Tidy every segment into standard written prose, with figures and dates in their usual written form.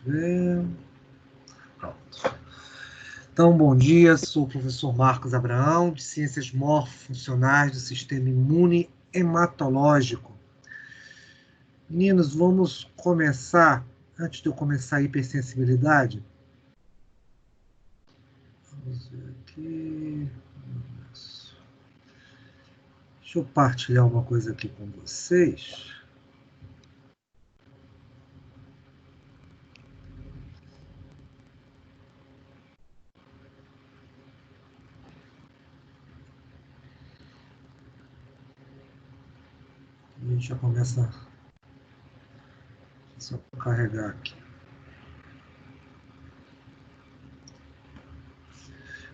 ver. Pronto. Então, bom dia, sou o professor Marcos Abraão, de Ciências Morfofuncionais do Sistema Imune Hematológico. Meninos, vamos começar, antes de eu começar a hipersensibilidade, vamos ver aqui. Deixa eu partilhar uma coisa aqui com vocês. A gente já começa. Só carregar aqui.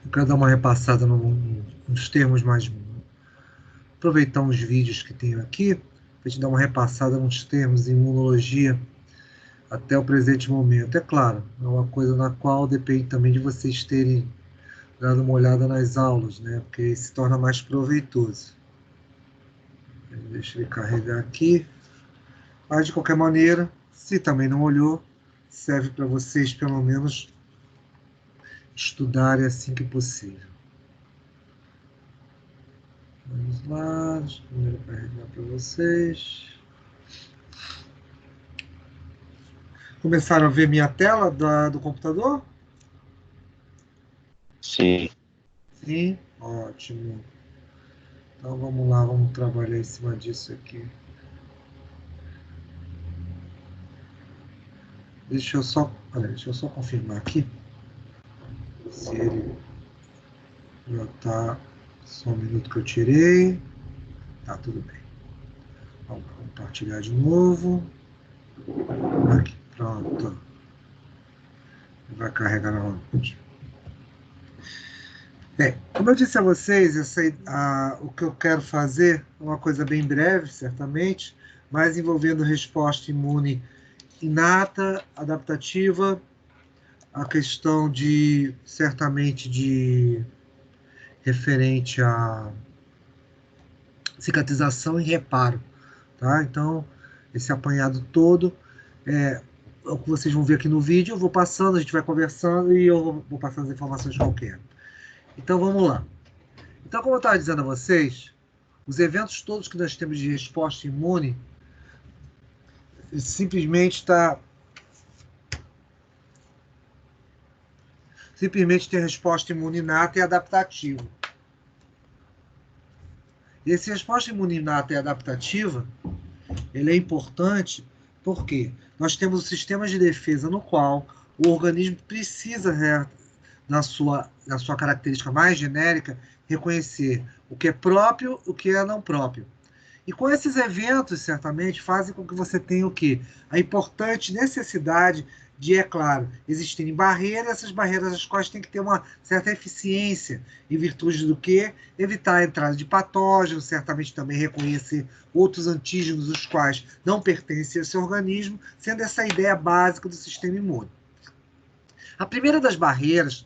Eu quero dar uma repassada nos termos mais. Aproveitar uns vídeos que tenho aqui, para te dar uma repassada nos termos de imunologia até o presente momento. É claro, é uma coisa na qual depende também de vocês terem dado uma olhada nas aulas, né? Porque se torna mais proveitoso. Deixa ele carregar aqui. Mas, de qualquer maneira, se também não olhou, serve para vocês, pelo menos, estudarem assim que possível. Vamos lá, deixa eu primeiro carregar para vocês. Começaram a ver minha tela do computador? Sim. Sim? Ótimo. Então vamos lá, vamos trabalhar em cima disso aqui. Deixa eu só confirmar aqui se ele já está. Só um minuto que eu tirei. Tá, tudo bem. Vamos compartilhar de novo. Aqui, pronto. Vai carregar novamente. Bem, como eu disse a vocês, o que eu quero fazer é uma coisa bem breve, certamente, mas envolvendo resposta imune inata, adaptativa, a questão de, certamente, de referente a cicatrização e reparo, tá? Então, esse apanhado todo é o que vocês vão ver aqui no vídeo, eu vou passando, a gente vai conversando e eu vou passando as informações qualquer. Então, vamos lá. Então, como eu estava dizendo a vocês, os eventos todos que nós temos de resposta imune simplesmente tem resposta imune inata e adaptativa. E essa resposta imune inata e adaptativa, ele é importante porque nós temos o sistema de defesa no qual o organismo precisa, na sua característica mais genérica, reconhecer o que é próprio e o que é não próprio. E com esses eventos, certamente, fazem com que você tenha o quê? A importante necessidade de, é claro, existirem barreiras, essas barreiras as quais tem que ter uma certa eficiência, em virtude do que? Evitar a entrada de patógenos, certamente também reconhecer outros antígenos, os quais não pertencem a esse organismo, sendo essa a ideia básica do sistema imune. A primeira das barreiras,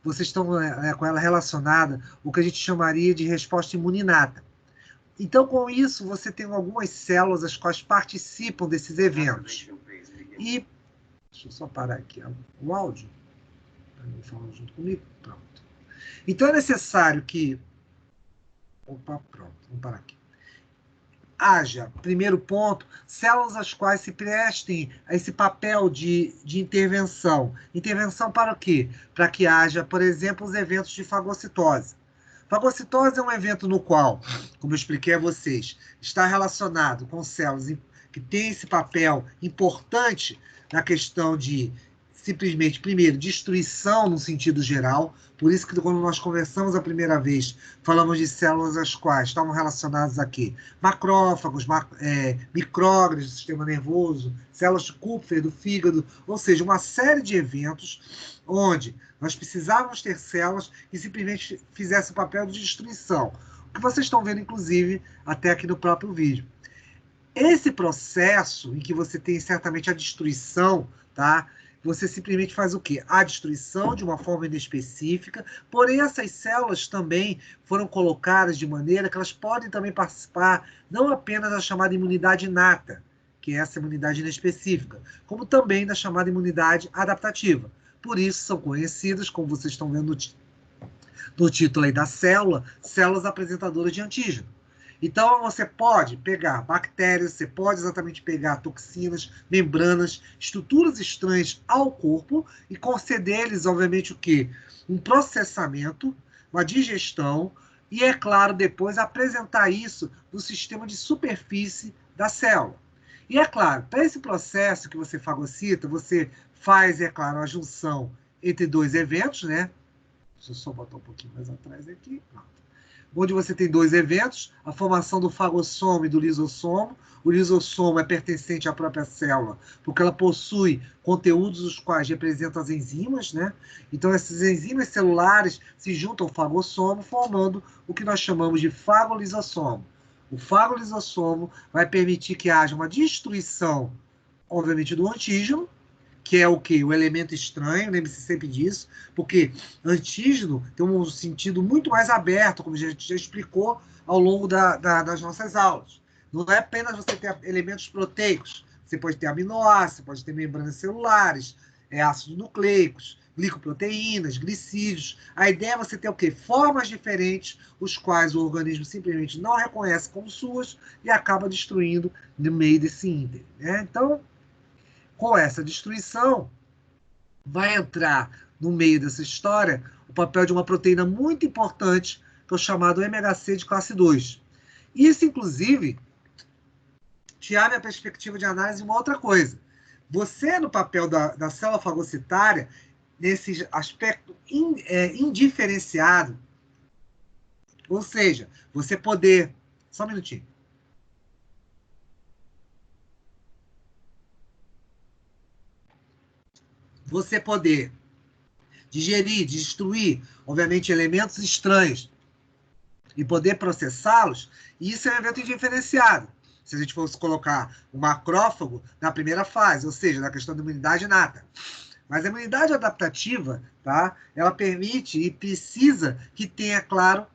vocês estão com ela relacionada, o que a gente chamaria de resposta imune inata. Então, com isso, você tem algumas células as quais participam desses eventos. E, deixa eu só parar aqui o áudio, para mim falar junto comigo. Pronto. Então, é necessário que... Opa, pronto, vamos parar aqui. Haja, primeiro ponto, células as quais se prestem a esse papel de intervenção. Intervenção para o quê? Para que haja, por exemplo, os eventos de fagocitose. Fagocitose é um evento no qual, como eu expliquei a vocês, está relacionado com células que têm esse papel importante na questão de, simplesmente, primeiro, destruição no sentido geral. Por isso que quando nós conversamos a primeira vez, falamos de células as quais estavam relacionadas aqui. Macrófagos, micróglias do sistema nervoso, células de Kupffer do fígado, ou seja, uma série de eventos onde nós precisávamos ter células que simplesmente fizessem o papel de destruição. O que vocês estão vendo, inclusive, até aqui no próprio vídeo. Esse processo em que você tem certamente a destruição, tá? Você simplesmente faz o quê? A destruição de uma forma inespecífica, porém essas células também foram colocadas de maneira que elas podem também participar não apenas da chamada imunidade inata, que é essa imunidade inespecífica, como também da chamada imunidade adaptativa. Por isso são conhecidas, como vocês estão vendo no título aí da célula, células apresentadoras de antígeno. Então, você pode pegar bactérias, você pode exatamente pegar toxinas, membranas, estruturas estranhas ao corpo e conceder-lhes, obviamente, o quê? Um processamento, uma digestão e, é claro, depois apresentar isso no sistema de superfície da célula. E, é claro, para esse processo que você fagocita, você faz, é claro, a junção entre dois eventos, né? Deixa eu só botar um pouquinho mais atrás aqui. Pronto. Onde você tem dois eventos, a formação do fagossomo e do lisossomo. O lisossomo é pertencente à própria célula, porque ela possui conteúdos os quais representam as enzimas, né? Então, essas enzimas celulares se juntam ao fagossomo, formando o que nós chamamos de fagolisossomo. O fagolisossomo vai permitir que haja uma destruição, obviamente, do antígeno, que é o quê? O elemento estranho, lembre-se sempre disso, porque antígeno tem um sentido muito mais aberto, como a gente já explicou ao longo das nossas aulas. Não é apenas você ter elementos proteicos, você pode ter aminoácidos, você pode ter membranas celulares, ácidos nucleicos, glicoproteínas, glicídios. A ideia é você ter o quê? Formas diferentes, os quais o organismo simplesmente não reconhece como suas e acaba destruindo no meio desse ínterim, né? Então, com essa destruição, vai entrar no meio dessa história o papel de uma proteína muito importante, que é o chamado MHC de classe 2. Isso, inclusive, te abre a perspectiva de análise de uma outra coisa. Você, no papel da célula fagocitária, nesse aspecto indiferenciado, ou seja, você poder... Só um minutinho. Você poder digerir, destruir, obviamente, elementos estranhos e poder processá-los, isso é um evento indiferenciado. Se a gente fosse colocar o macrófago na primeira fase, ou seja, na questão da imunidade inata. Mas a imunidade adaptativa, tá? Ela permite e precisa que tenha, claro,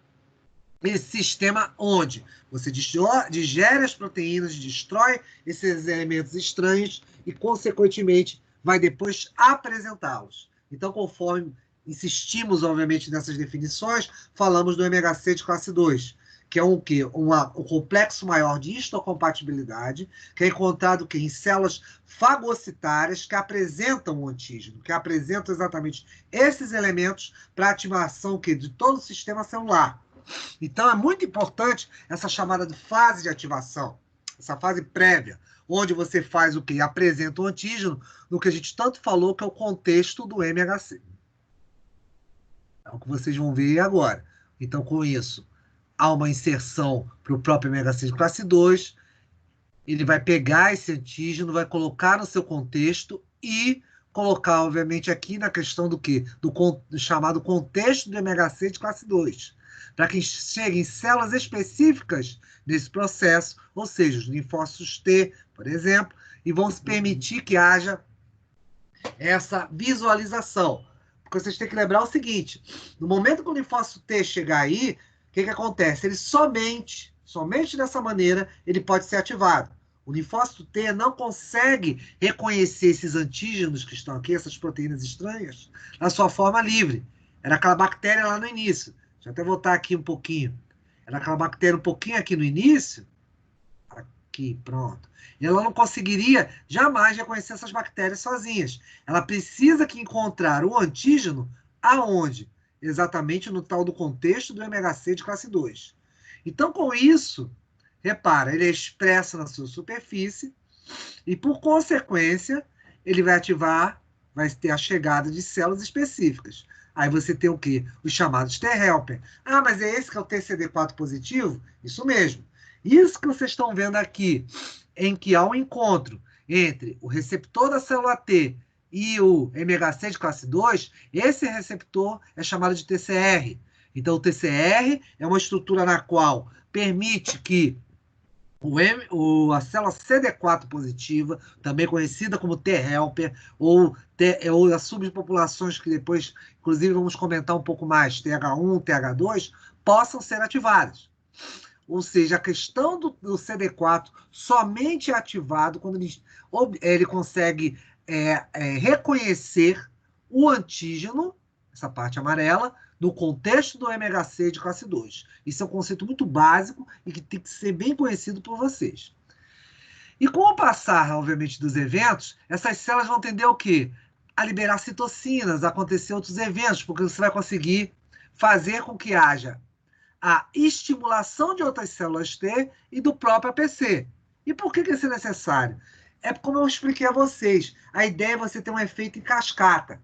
esse sistema onde você digere as proteínas, destrói esses elementos estranhos e, consequentemente, vai depois apresentá-los. Então, conforme insistimos, obviamente, nessas definições, falamos do MHC de classe 2, que é um complexo maior de histocompatibilidade, que é encontrado em células fagocitárias que apresentam o antígeno, que apresentam exatamente esses elementos para a ativação de todo o sistema celular. Então, é muito importante essa chamada de fase de ativação, essa fase prévia, onde você faz o quê? Apresenta o antígeno, no que a gente tanto falou, que é o contexto do MHC. É o que vocês vão ver agora. Então, com isso, há uma inserção para o próprio MHC de classe 2, ele vai pegar esse antígeno, vai colocar no seu contexto e colocar, obviamente, aqui na questão do quê? Do chamado contexto do MHC de classe 2. Para que cheguem células específicas nesse processo, ou seja, os linfócitos T, por exemplo, e vão se permitir que haja essa visualização. Porque vocês têm que lembrar o seguinte, no momento que o linfócito T chegar aí, o que acontece? Ele somente dessa maneira, ele pode ser ativado. O linfócito T não consegue reconhecer esses antígenos que estão aqui, essas proteínas estranhas, na sua forma livre. Era aquela bactéria lá no início. Deixa eu até voltar aqui um pouquinho. Era aquela bactéria um pouquinho aqui no início. Aqui, pronto. E ela não conseguiria jamais reconhecer essas bactérias sozinhas. Ela precisa que encontrar o antígeno aonde? Exatamente no tal do contexto do MHC de classe 2. Então, com isso, repara, ele é expresso na sua superfície e, por consequência, ele vai ativar, vai ter a chegada de células específicas. Aí você tem o quê? Os chamados T-helper. Ah, mas é esse que é o TCD4 positivo? Isso mesmo. Isso que vocês estão vendo aqui, em que há um encontro entre o receptor da célula T e o MHC de classe 2, esse receptor é chamado de TCR. Então, o TCR é uma estrutura na qual permite que a célula CD4 positiva, também conhecida como T-helper, ou as subpopulações que depois, inclusive, vamos comentar um pouco mais, TH1, TH2, possam ser ativadas. ou seja, a questão do CD4 somente é ativado quando ele consegue reconhecer o antígeno, essa parte amarela, no contexto do MHC de classe 2. Isso é um conceito muito básico e que tem que ser bem conhecido por vocês. E com o passar, obviamente, dos eventos, essas células vão tender o quê? A liberar citocinas, a acontecer outros eventos, porque você vai conseguir fazer com que haja a estimulação de outras células T e do próprio APC. E por que isso é necessário? É como eu expliquei a vocês, a ideia é você ter um efeito em cascata.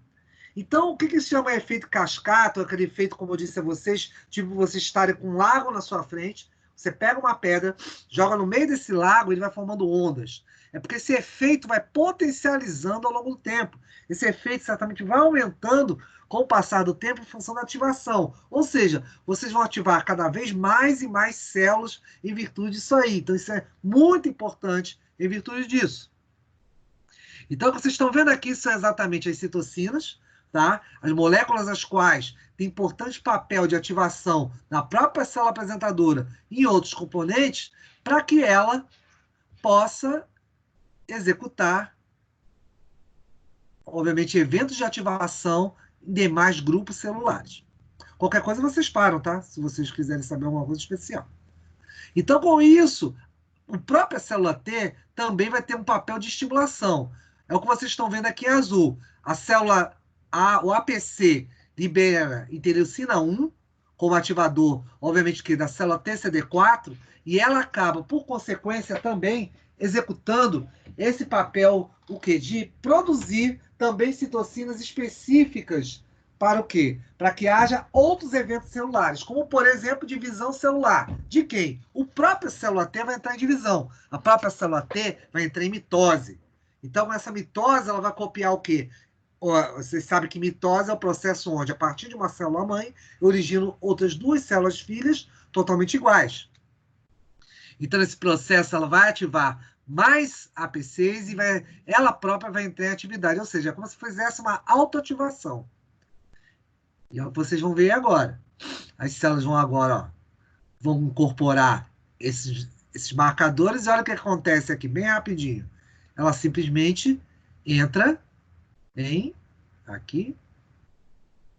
Então, o que se chama efeito cascata, ou aquele efeito, como eu disse a vocês, tipo vocês estarem com um lago na sua frente, você pega uma pedra, joga no meio desse lago e ele vai formando ondas. É porque esse efeito vai potencializando ao longo do tempo. Esse efeito certamente vai aumentando com o passar do tempo em função da ativação. Ou seja, vocês vão ativar cada vez mais e mais células em virtude disso aí. Então, isso é muito importante em virtude disso. Então, o que vocês estão vendo aqui são exatamente as citocinas, tá? As moléculas as quais têm importante papel de ativação na própria célula apresentadora e em outros componentes, para que ela possa executar, obviamente, eventos de ativação em demais grupos celulares. Qualquer coisa vocês param, tá? Se vocês quiserem saber alguma coisa especial. Então, com isso, a própria célula T também vai ter um papel de estimulação. É o que vocês estão vendo aqui em azul. A célula o APC libera interleucina 1 como ativador, obviamente, que da célula TCD4, e ela acaba, por consequência, também executando esse papel, o quê? De produzir também citocinas específicas para o quê? Para que haja outros eventos celulares, como, por exemplo, divisão celular. De quem? O próprio célula T vai entrar em divisão. A própria célula T vai entrar em mitose. Então, essa mitose, ela vai copiar o quê? Vocês sabem que mitose é o processo onde, a partir de uma célula-mãe, eu origino outras duas células filhas totalmente iguais. Então, esse processo ela vai ativar mais APCs e ela própria vai entrar em atividade. Ou seja, é como se fizesse uma autoativação. E é o que vocês vão ver agora. As células vão agora, ó, vão incorporar esses marcadores e olha o que acontece aqui, bem rapidinho. Ela simplesmente entra em... Aqui.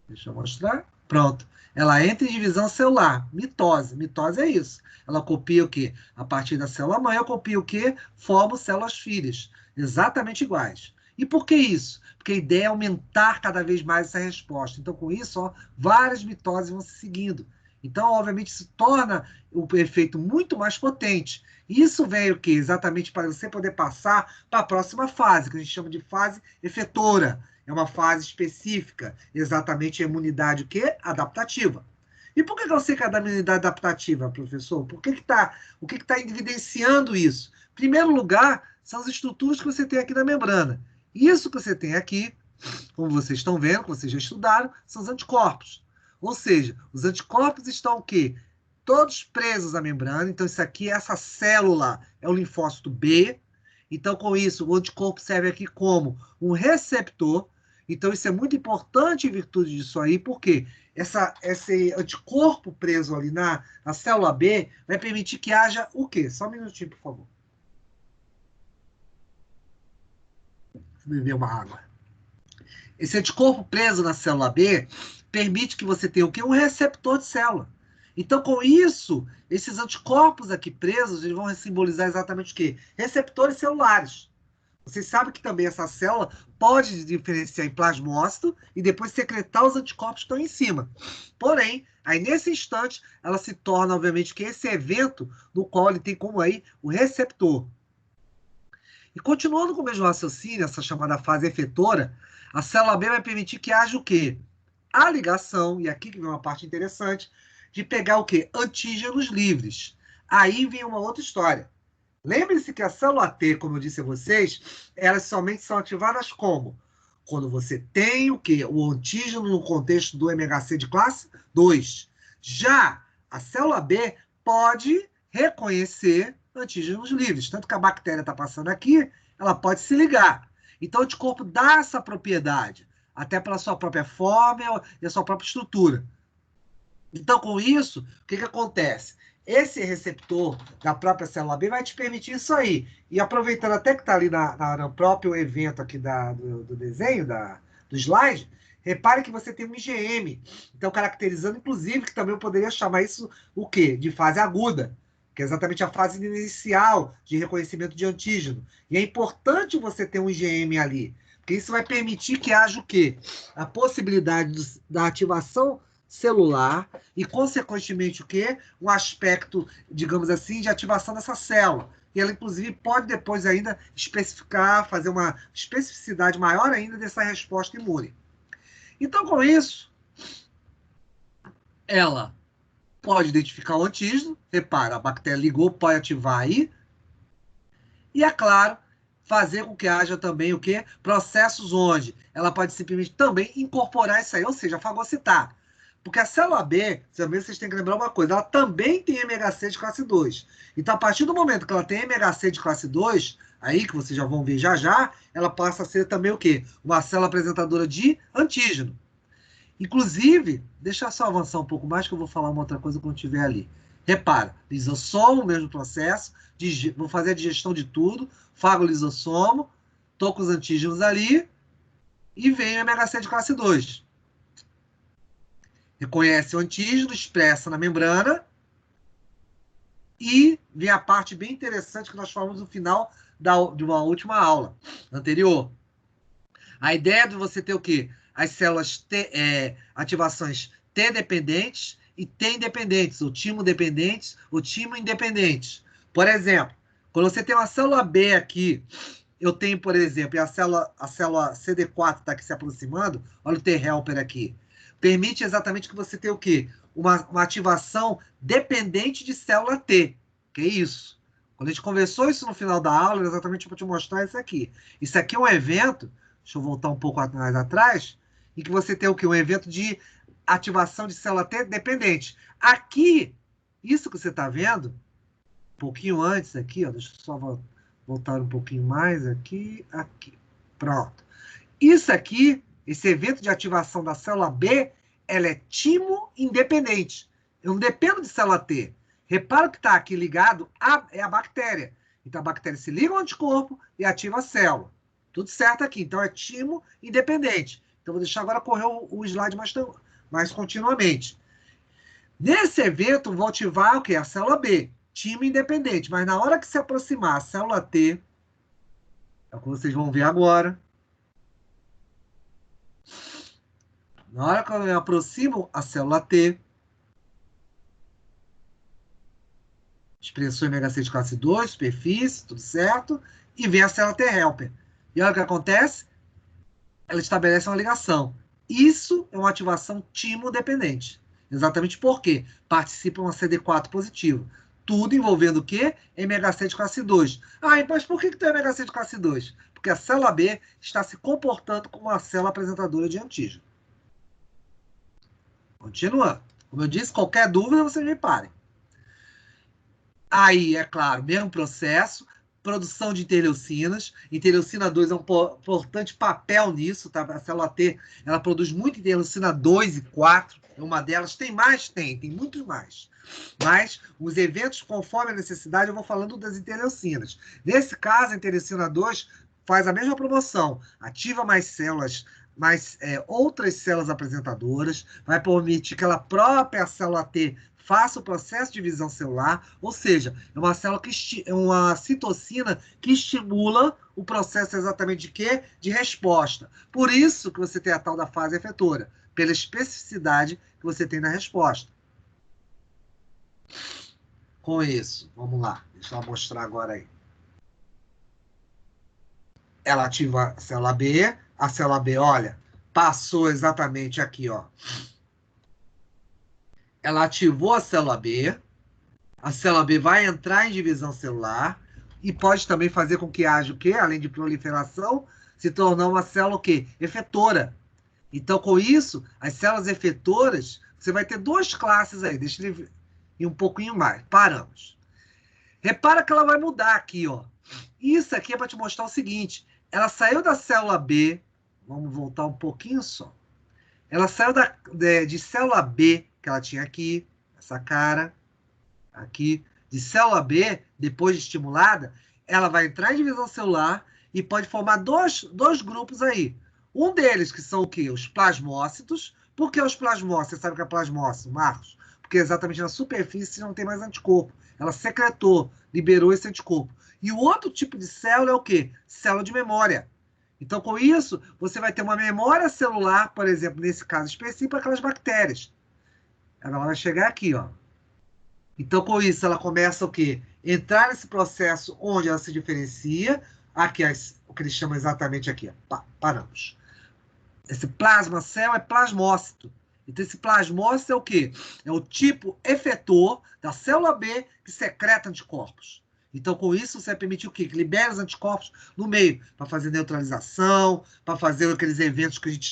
Deixa eu mostrar. Pronto. Ela entra em divisão celular. Mitose. Mitose é isso. Ela copia o quê? A partir da célula mãe, eu copio o quê? Formo células filhas. Exatamente iguais. E por que isso? Porque a ideia é aumentar cada vez mais essa resposta. Então, com isso, ó, várias mitoses vão se seguindo. Então, obviamente, isso torna o efeito muito mais potente. Isso vem o quê? Exatamente para você poder passar para a próxima fase, que a gente chama de fase efetora. É uma fase específica, exatamente a imunidade o quê? Adaptativa. E por que eu sei que é da imunidade adaptativa, professor? O que está evidenciando isso? Em primeiro lugar, são as estruturas que você tem aqui na membrana. Isso que você tem aqui, como vocês estão vendo, que vocês já estudaram, são os anticorpos. Ou seja, os anticorpos estão o quê? Todos presos à membrana. Então, isso aqui, essa célula é o linfócito B. Então, com isso, o anticorpo serve aqui como um receptor. Então, isso é muito importante em virtude disso aí, porque esse anticorpo preso ali na célula B vai permitir que haja o quê? Só um minutinho, por favor. Vou beber uma água. Esse anticorpo preso na célula B permite que você tenha o quê? Um receptor de célula. Então, com isso, esses anticorpos aqui presos, eles vão simbolizar exatamente o quê? Receptores celulares. Vocês sabem que também essa célula pode diferenciar em plasmócito e depois secretar os anticorpos que estão em cima. Porém, aí nesse instante, ela se torna, obviamente, que esse evento no qual ele tem como aí o receptor. E continuando com o mesmo raciocínio, essa chamada fase efetora, a célula B vai permitir que haja o quê? A ligação, e aqui que vem uma parte interessante, de pegar o quê? Antígenos livres. Aí vem uma outra história. Lembre-se que a célula T, como eu disse a vocês, elas somente são ativadas como? Quando você tem o quê? O antígeno no contexto do MHC de classe 2. Já a célula B pode reconhecer antígenos livres. Tanto que a bactéria está passando aqui, ela pode se ligar. Então, o anticorpo dá essa propriedade, até pela sua própria forma e a sua própria estrutura. Então, com isso, o que acontece? esse receptor da própria célula B vai te permitir isso aí. E aproveitando até que está ali no próprio evento aqui do desenho, do slide, repare que você tem um IgM. Então, caracterizando, inclusive, que também eu poderia chamar isso o quê? De fase aguda, que é exatamente a fase inicial de reconhecimento de antígeno. E é importante você ter um IgM ali, porque isso vai permitir que haja o quê? A possibilidade da ativação celular e, consequentemente, o quê? Um aspecto, digamos assim, de ativação dessa célula. E ela, inclusive, pode depois ainda especificar, fazer uma especificidade maior ainda dessa resposta imune. Então, com isso, ela pode identificar o antígeno, repara, a bactéria ligou, pode ativar aí, e, é claro, fazer com que haja também o quê? Processos onde ela pode simplesmente também incorporar isso aí, ou seja, fagocitar. Porque a célula B, também vocês têm que lembrar uma coisa, ela também tem MHC de classe 2. Então, a partir do momento que ela tem MHC de classe 2, aí que vocês já vão ver já já, ela passa a ser também o quê? Uma célula apresentadora de antígeno. Inclusive, deixa eu só avançar um pouco mais que eu vou falar uma outra coisa quando estiver ali. Repara, lisossomo, mesmo processo, vou fazer a digestão de tudo, fago o lisossomo, tô com os antígenos ali e vem o MHC de classe 2. Reconhece o antígeno, expressa na membrana e vem a parte bem interessante que nós falamos no final de uma última aula anterior. A ideia de você ter o quê? As células ativações T-dependentes e T-independentes, ou timo-dependentes, ou timo-independentes. Por exemplo, quando você tem uma célula B aqui, eu tenho, por exemplo, a célula CD4 está aqui se aproximando, olha o T-helper aqui. Permite exatamente que você tenha o quê? Uma ativação dependente de célula T. Que é isso? Quando a gente conversou isso no final da aula, exatamente para te mostrar isso aqui. Isso aqui é um evento, deixa eu voltar um pouco mais atrás, em que você tem o quê? Um evento de ativação de célula T dependente. Aqui, isso que você está vendo, um pouquinho antes aqui, ó, deixa eu só voltar um pouquinho mais aqui. Pronto. Isso aqui, esse evento de ativação da célula B, ela é timo-independente. Eu não dependo de célula T. Repara que está aqui ligado é a bactéria. Então, a bactéria se liga ao anticorpo e ativa a célula. Tudo certo aqui. Então, é timo-independente. Então, vou deixar agora correr o slide mais continuamente. Nesse evento, vou ativar o quê? A célula B, timo-independente. Mas na hora que se aproximar a célula T, é o que vocês vão ver agora. Na hora que eu me aproximo a célula T, expressou MHC de classe 2, superfície, tudo certo, e vem a célula T-helper. E olha o que acontece? Ela estabelece uma ligação. Isso é uma ativação timo-dependente. Exatamente porque participa uma CD4 positiva. Tudo envolvendo o quê? MHC de classe 2. Ah, mas por que tem MHC de classe 2? Porque a célula B está se comportando como uma célula apresentadora de antígeno. Continuando. Como eu disse, qualquer dúvida, vocês me parem. Aí, é claro, mesmo processo, produção de interleucinas. Interleucina 2 é um importante papel nisso, tá? A célula T, ela produz muito interleucina 2 e 4, é uma delas. Tem mais? Tem muitos mais. Mas os eventos, conforme a necessidade, eu vou falando das interleucinas. Nesse caso, a interleucina 2 faz a mesma promoção, ativa mais células, outras células apresentadoras, vai permitir que ela própria, a célula T, faça o processo de divisão celular, ou seja, é uma célula é uma citocina que estimula o processo exatamente de quê? De resposta. Por isso que você tem a tal da fase efetora, pela especificidade que você tem na resposta. Com isso, vamos lá, deixa eu mostrar agora aí. Ela ativa a célula B, olha, passou exatamente aqui, ó. Ela ativou a célula B vai entrar em divisão celular e pode também fazer com que haja o quê? Além de proliferação, se tornar uma célula o quê? Efetora. Então, com isso, as células efetoras, você vai ter duas classes aí. Deixa ele ir um pouquinho mais. Paramos. Repara que ela vai mudar aqui, ó. Isso aqui é para te mostrar o seguinte. Ela saiu da célula B. Vamos voltar um pouquinho só. Ela saiu de célula B, que ela tinha aqui, essa cara. aqui, de célula B, depois de estimulada, ela vai entrar em divisão celular e pode formar dois grupos aí. Um deles, que são o quê? Os plasmócitos. Por que os plasmócitos? Você sabe o que é plasmócito, Marcos? Porque exatamente na superfície não tem mais anticorpo. Ela secretou, liberou esse anticorpo. E o outro tipo de célula é o quê? Célula de memória. Então, com isso, você vai ter uma memória celular, por exemplo, nesse caso específico, para aquelas bactérias. Ela vai chegar aqui, ó. Então, com isso, ela começa o quê? Entrar nesse processo onde ela se diferencia. Aqui, o que eles chamam exatamente aqui, paramos. Esse plasma cell é plasmócito. Então, esse plasmócito é o quê? É o tipo efetor da célula B que secreta anticorpos. Então, com isso, você vai permitir o quê? Que libere os anticorpos no meio, para fazer neutralização, para fazer aqueles eventos que a gente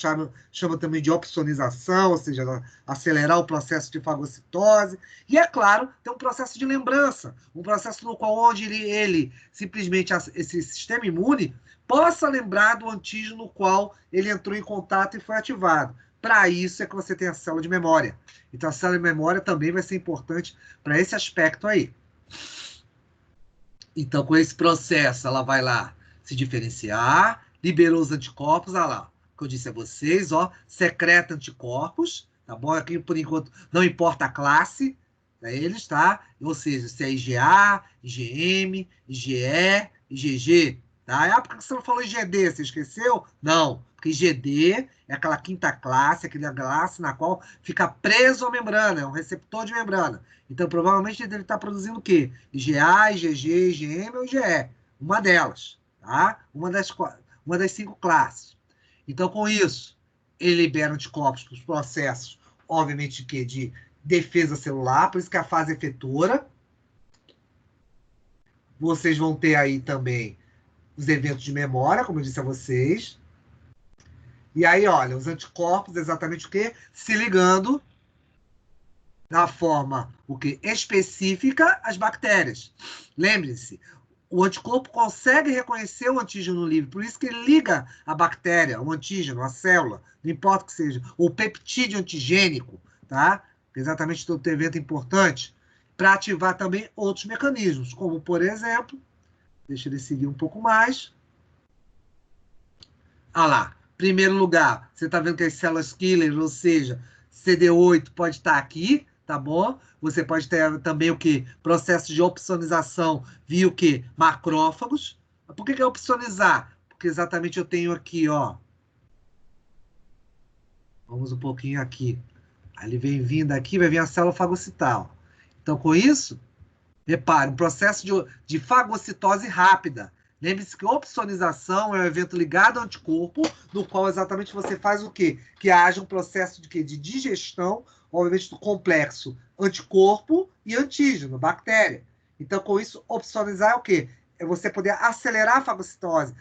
chama também de opsonização, ou seja, acelerar o processo de fagocitose. E, é claro, tem um processo de lembrança, um processo no qual onde ele simplesmente, esse sistema imune, possa lembrar do antígeno no qual ele entrou em contato e foi ativado. Para isso é que você tem a célula de memória. Então, a célula de memória também vai ser importante para esse aspecto aí. Então, com esse processo, ela vai lá se diferenciar, liberou os anticorpos, olha lá, que eu disse a vocês, ó, secreta anticorpos, tá bom? Aqui, por enquanto, não importa a classe, para eles, tá? Ou seja, se é IgA, IgM, IgE, IgG, tá? Ah, por que você não falou IgD? Você esqueceu? Não, porque IgD é aquela quinta classe, aquela classe na qual fica preso à membrana, é um receptor de membrana. Então, provavelmente, ele deve estar produzindo o quê? IgA, IgG, IgM ou IgE. Uma delas, tá? Uma das 5 classes. Então, com isso, ele libera anticorpos para os processos, obviamente, de defesa celular, por isso que é a fase efetora. Vocês vão ter aí também os eventos de memória, como eu disse a vocês. E aí, olha, os anticorpos, exatamente o quê? Se ligando na forma o que específica às bactérias. Lembre-se, o anticorpo consegue reconhecer o antígeno livre, por isso que ele liga a bactéria, o antígeno, a célula, não importa o que seja, o peptídeo antigênico, tá? Exatamente todo evento importante, para ativar também outros mecanismos, como, por exemplo, deixa ele seguir um pouco mais. Ah lá, primeiro lugar, você está vendo que as células killer, ou seja, CD8 pode estar aqui, tá bom? Você pode ter também o que? Processo de opsonização via o que? Macrófagos. Por que é opsonizar? Porque exatamente eu tenho aqui, ó. Vamos um pouquinho aqui. Aí ele vem vindo aqui, vai vir a célula fagocital. Então, com isso, repare, um processo de fagocitose rápida. Lembre-se que a opsonização é um evento ligado ao anticorpo, no qual exatamente você faz o quê? Que haja um processo de quê? De digestão, obviamente, do complexo anticorpo e antígeno, bactéria. Então, com isso, opsonizar é o quê? É você poder acelerar a fagocitose,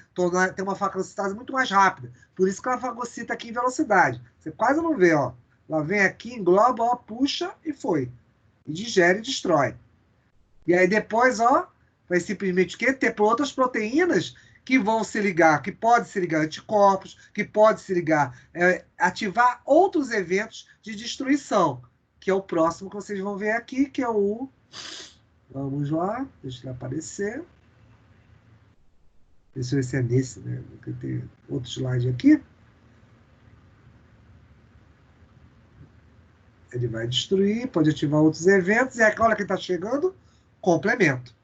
ter uma fagocitose muito mais rápida. Por isso que ela fagocita aqui em velocidade. Você quase não vê, ó. Ela vem aqui, engloba, ó, puxa e foi. E digere e destrói. E aí depois, ó, vai simplesmente o quê? Ter outras proteínas que vão se ligar, que pode se ligar anticorpos, que pode se ligar, ativar outros eventos de destruição, que é o próximo que vocês vão ver aqui, que é o... Vamos lá, deixa ele aparecer. Deixa eu ver se é nesse, né? Tem outro slide aqui. Ele vai destruir, pode ativar outros eventos, e aí, olha quem está chegando, complemento.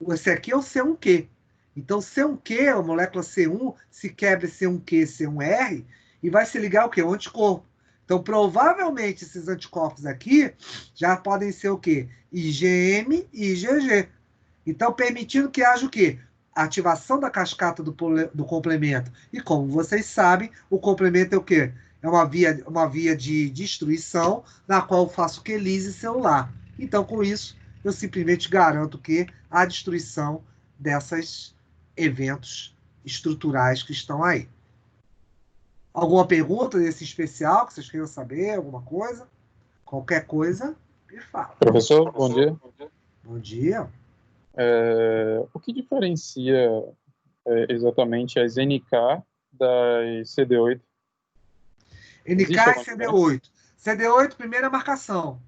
Esse aqui é o C1Q. Então, C1Q, a molécula C1, se quebra C1Q, C1R, e vai se ligar o quê? O anticorpo. Então, provavelmente, esses anticorpos aqui já podem ser o quê? IgM e IgG. Então, permitindo que haja o quê? A ativação da cascata do complemento. E como vocês sabem, o complemento é o quê? É uma via de destruição na qual eu faço quelise celular. Então, com isso, eu simplesmente garanto que a destruição desses eventos estruturais que estão aí. Alguma pergunta desse especial que vocês queiram saber? Alguma coisa? Qualquer coisa, me fala. Professor, bom dia. Bom dia. O que diferencia exatamente as NK das CD8? NK e CD8. CD8, primeira marcação.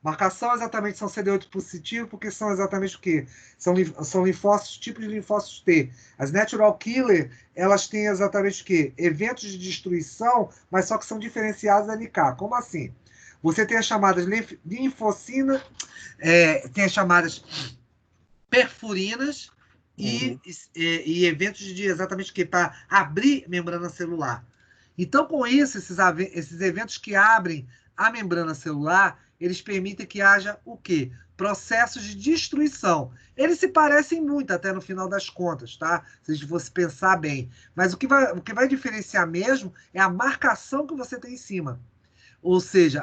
Marcação exatamente são CD8 positivo, porque são exatamente o quê? São linfócitos, tipos de linfócitos T. As natural killer, elas têm exatamente o quê? Eventos de destruição, mas só que são diferenciados da NK. Como assim? Você tem as chamadas linfocina, tem as chamadas perfurinas e eventos de exatamente o quê? Para abrir membrana celular. Então, com isso, esses eventos que abrem a membrana celular, eles permitem que haja o quê? Processos de destruição. Eles se parecem muito, até no final das contas, tá? Se a gente fosse pensar bem. Mas o que vai diferenciar mesmo é a marcação que você tem em cima. Ou seja,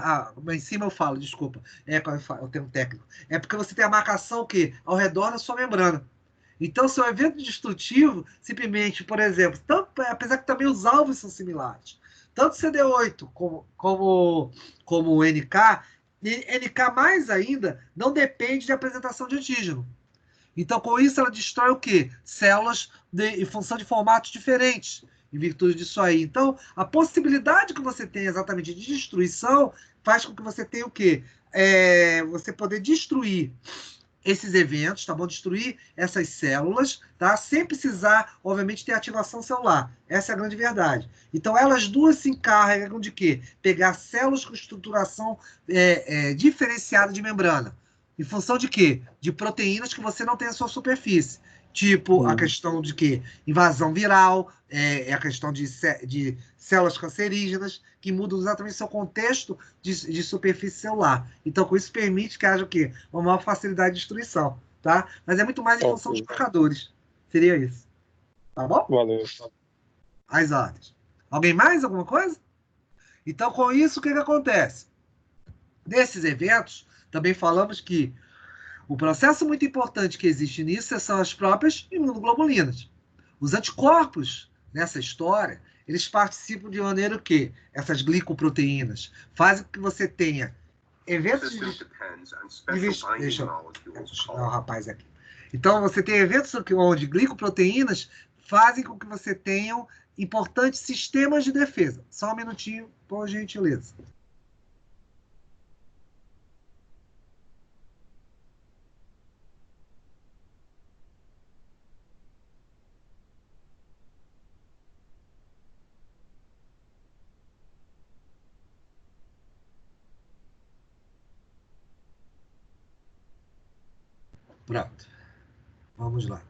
em cima eu falo, desculpa, eu tenho um técnico. É porque você tem a marcação o quê? Ao redor da sua membrana. Então, seu evento destrutivo, simplesmente, por exemplo, apesar que também os alvos são similares, tanto CD8 como o NK, NK mais ainda, não depende de apresentação de antígeno. Então, com isso, ela destrói o quê? Células em função de formatos diferentes, em virtude disso aí. Então, a possibilidade que você tem exatamente de destruição faz com que você tenha o quê? Você poder destruir esses eventos, tá bom? Destruir essas células, tá? Sem precisar, obviamente, ter ativação celular. Essa é a grande verdade. Então, elas duas se encarregam de quê? Pegar células com estruturação diferenciada de membrana. Em função de quê? De proteínas que você não tem na sua superfície. Tipo, a questão de quê? Invasão viral, a questão de células cancerígenas, que mudam exatamente seu contexto de superfície celular. Então, com isso, permite que haja o quê? Uma maior facilidade de destruição, tá? Mas é muito mais em função dos marcadores. Seria isso. Tá bom? Valeu. As ordens. Alguém mais? Alguma coisa? Então, com isso, o que acontece? Nesses eventos, também falamos que o processo muito importante que existe nisso são as próprias imunoglobulinas. Os anticorpos, nessa história, eles participam de maneira que essas glicoproteínas fazem com que você tenha eventos de... Deixa eu dar um rapaz aqui. Então, você tem eventos onde glicoproteínas fazem com que você tenha importantes sistemas de defesa. Só um minutinho, por gentileza. Pronto. Vamos lá.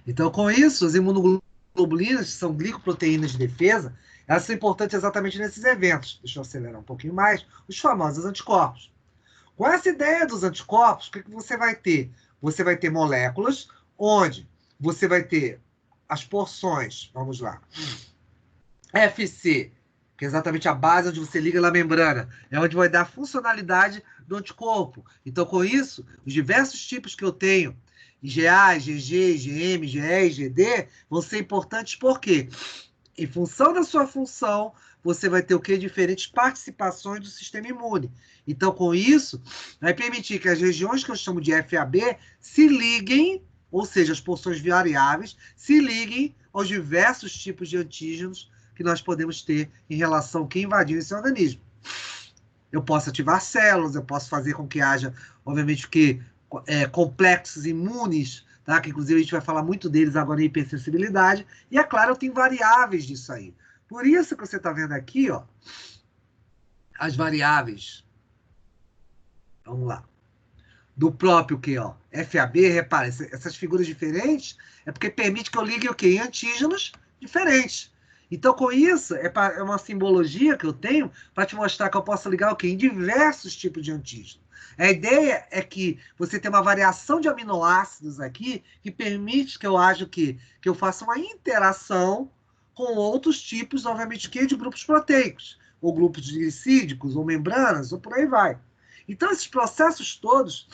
Então, com isso, as imunoglobulinas, que são glicoproteínas de defesa, elas são importantes exatamente nesses eventos. Deixa eu acelerar um pouquinho mais. Os famosos anticorpos. Com essa ideia dos anticorpos, o que você vai ter? Você vai ter moléculas onde você vai ter as porções, vamos lá, FC, que é exatamente a base onde você liga na membrana, é onde vai dar a funcionalidade do anticorpo. Então, com isso, os diversos tipos que eu tenho, IgA, IgG, IgM, IgE, IgD, vão ser importantes porque, em função da sua função, você vai ter o que? Diferentes participações do sistema imune. Então, com isso, vai permitir que as regiões que eu chamo de FAB se liguem, ou seja, as porções variáveis, se liguem aos diversos tipos de antígenos que nós podemos ter em relação ao que invadiu esse organismo. Eu posso ativar células, eu posso fazer com que haja, obviamente, complexos imunes, tá? Que inclusive a gente vai falar muito deles agora em hipersensibilidade. E é claro, eu tenho variáveis disso aí. Por isso que você está vendo aqui, ó, as variáveis. Vamos lá. Do próprio que, ó, FAB, repara, essas figuras diferentes é porque permite que eu ligue o quê? Em antígenos diferentes. Então, com isso, é uma simbologia que eu tenho para te mostrar que eu posso ligar o quê? Em diversos tipos de antígeno. A ideia é que você tem uma variação de aminoácidos aqui que permite que eu haja o quê? Que eu faça uma interação com outros tipos, obviamente, de grupos proteicos, ou grupos glicídicos, ou membranas, ou por aí vai. Então, esses processos todos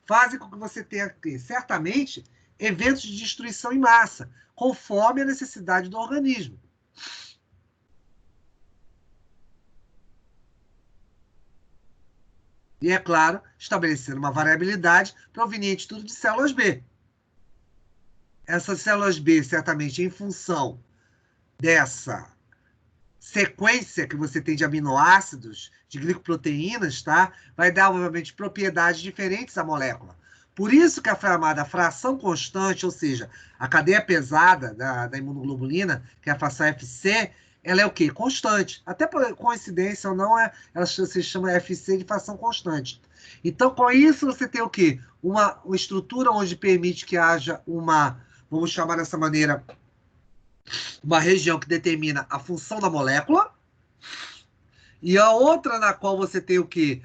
fazem com que você tenha, certamente, eventos de destruição em massa, conforme a necessidade do organismo. E, é claro, estabelecendo uma variabilidade proveniente tudo de células B. Essas células B, certamente, em função dessa sequência que você tem de aminoácidos, de glicoproteínas, tá? Vai dar, obviamente, propriedades diferentes à molécula. Por isso que a chamada fração constante, ou seja, a cadeia pesada da imunoglobulina, que é a fração FC, ela é o quê? Constante. Até por coincidência ou não, ela se chama FC de fração constante. Então, com isso, você tem o quê? Uma estrutura onde permite que haja uma, vamos chamar dessa maneira, uma região que determina a função da molécula, e a outra na qual você tem o quê?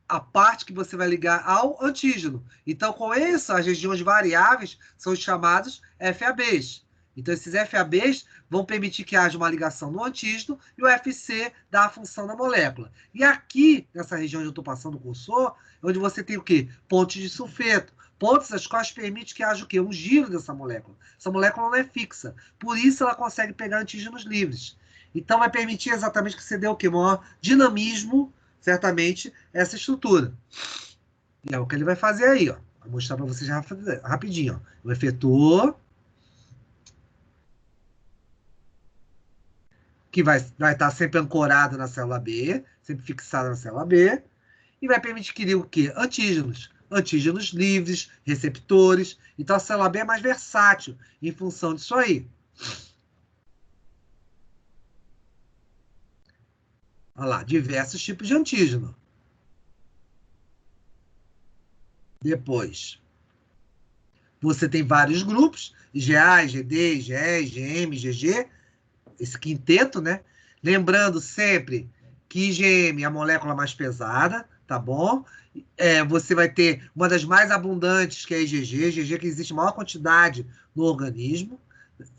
A parte que você vai ligar ao antígeno. Então, com isso, as regiões variáveis são chamados FABs. Então, esses FABs vão permitir que haja uma ligação no antígeno e o FC dá a função da molécula. E aqui, nessa região onde eu estou passando o cursor, é onde você tem o quê? Pontes de sulfeto. Pontos as quais permitem que haja o quê? Um giro dessa molécula. Essa molécula não é fixa. Por isso, ela consegue pegar antígenos livres. Então, vai permitir exatamente que você dê o quê? Maior dinamismo, certamente, essa estrutura. E é o que ele vai fazer aí, ó. Vou mostrar para vocês rapidinho. Ó. O efetor, que vai estar sempre ancorado na célula B, sempre fixado na célula B, e vai permitir que o quê? Antígenos. Antígenos livres, receptores. Então, a célula B é mais versátil em função disso aí. Olha lá, diversos tipos de antígeno. Depois, você tem vários grupos, IgA, IgD, IgE, IgM, IgG, esse quinteto, né? Lembrando sempre que IgM é a molécula mais pesada, tá bom? Você vai ter uma das mais abundantes, que é a IgG, IgG que existe maior quantidade no organismo.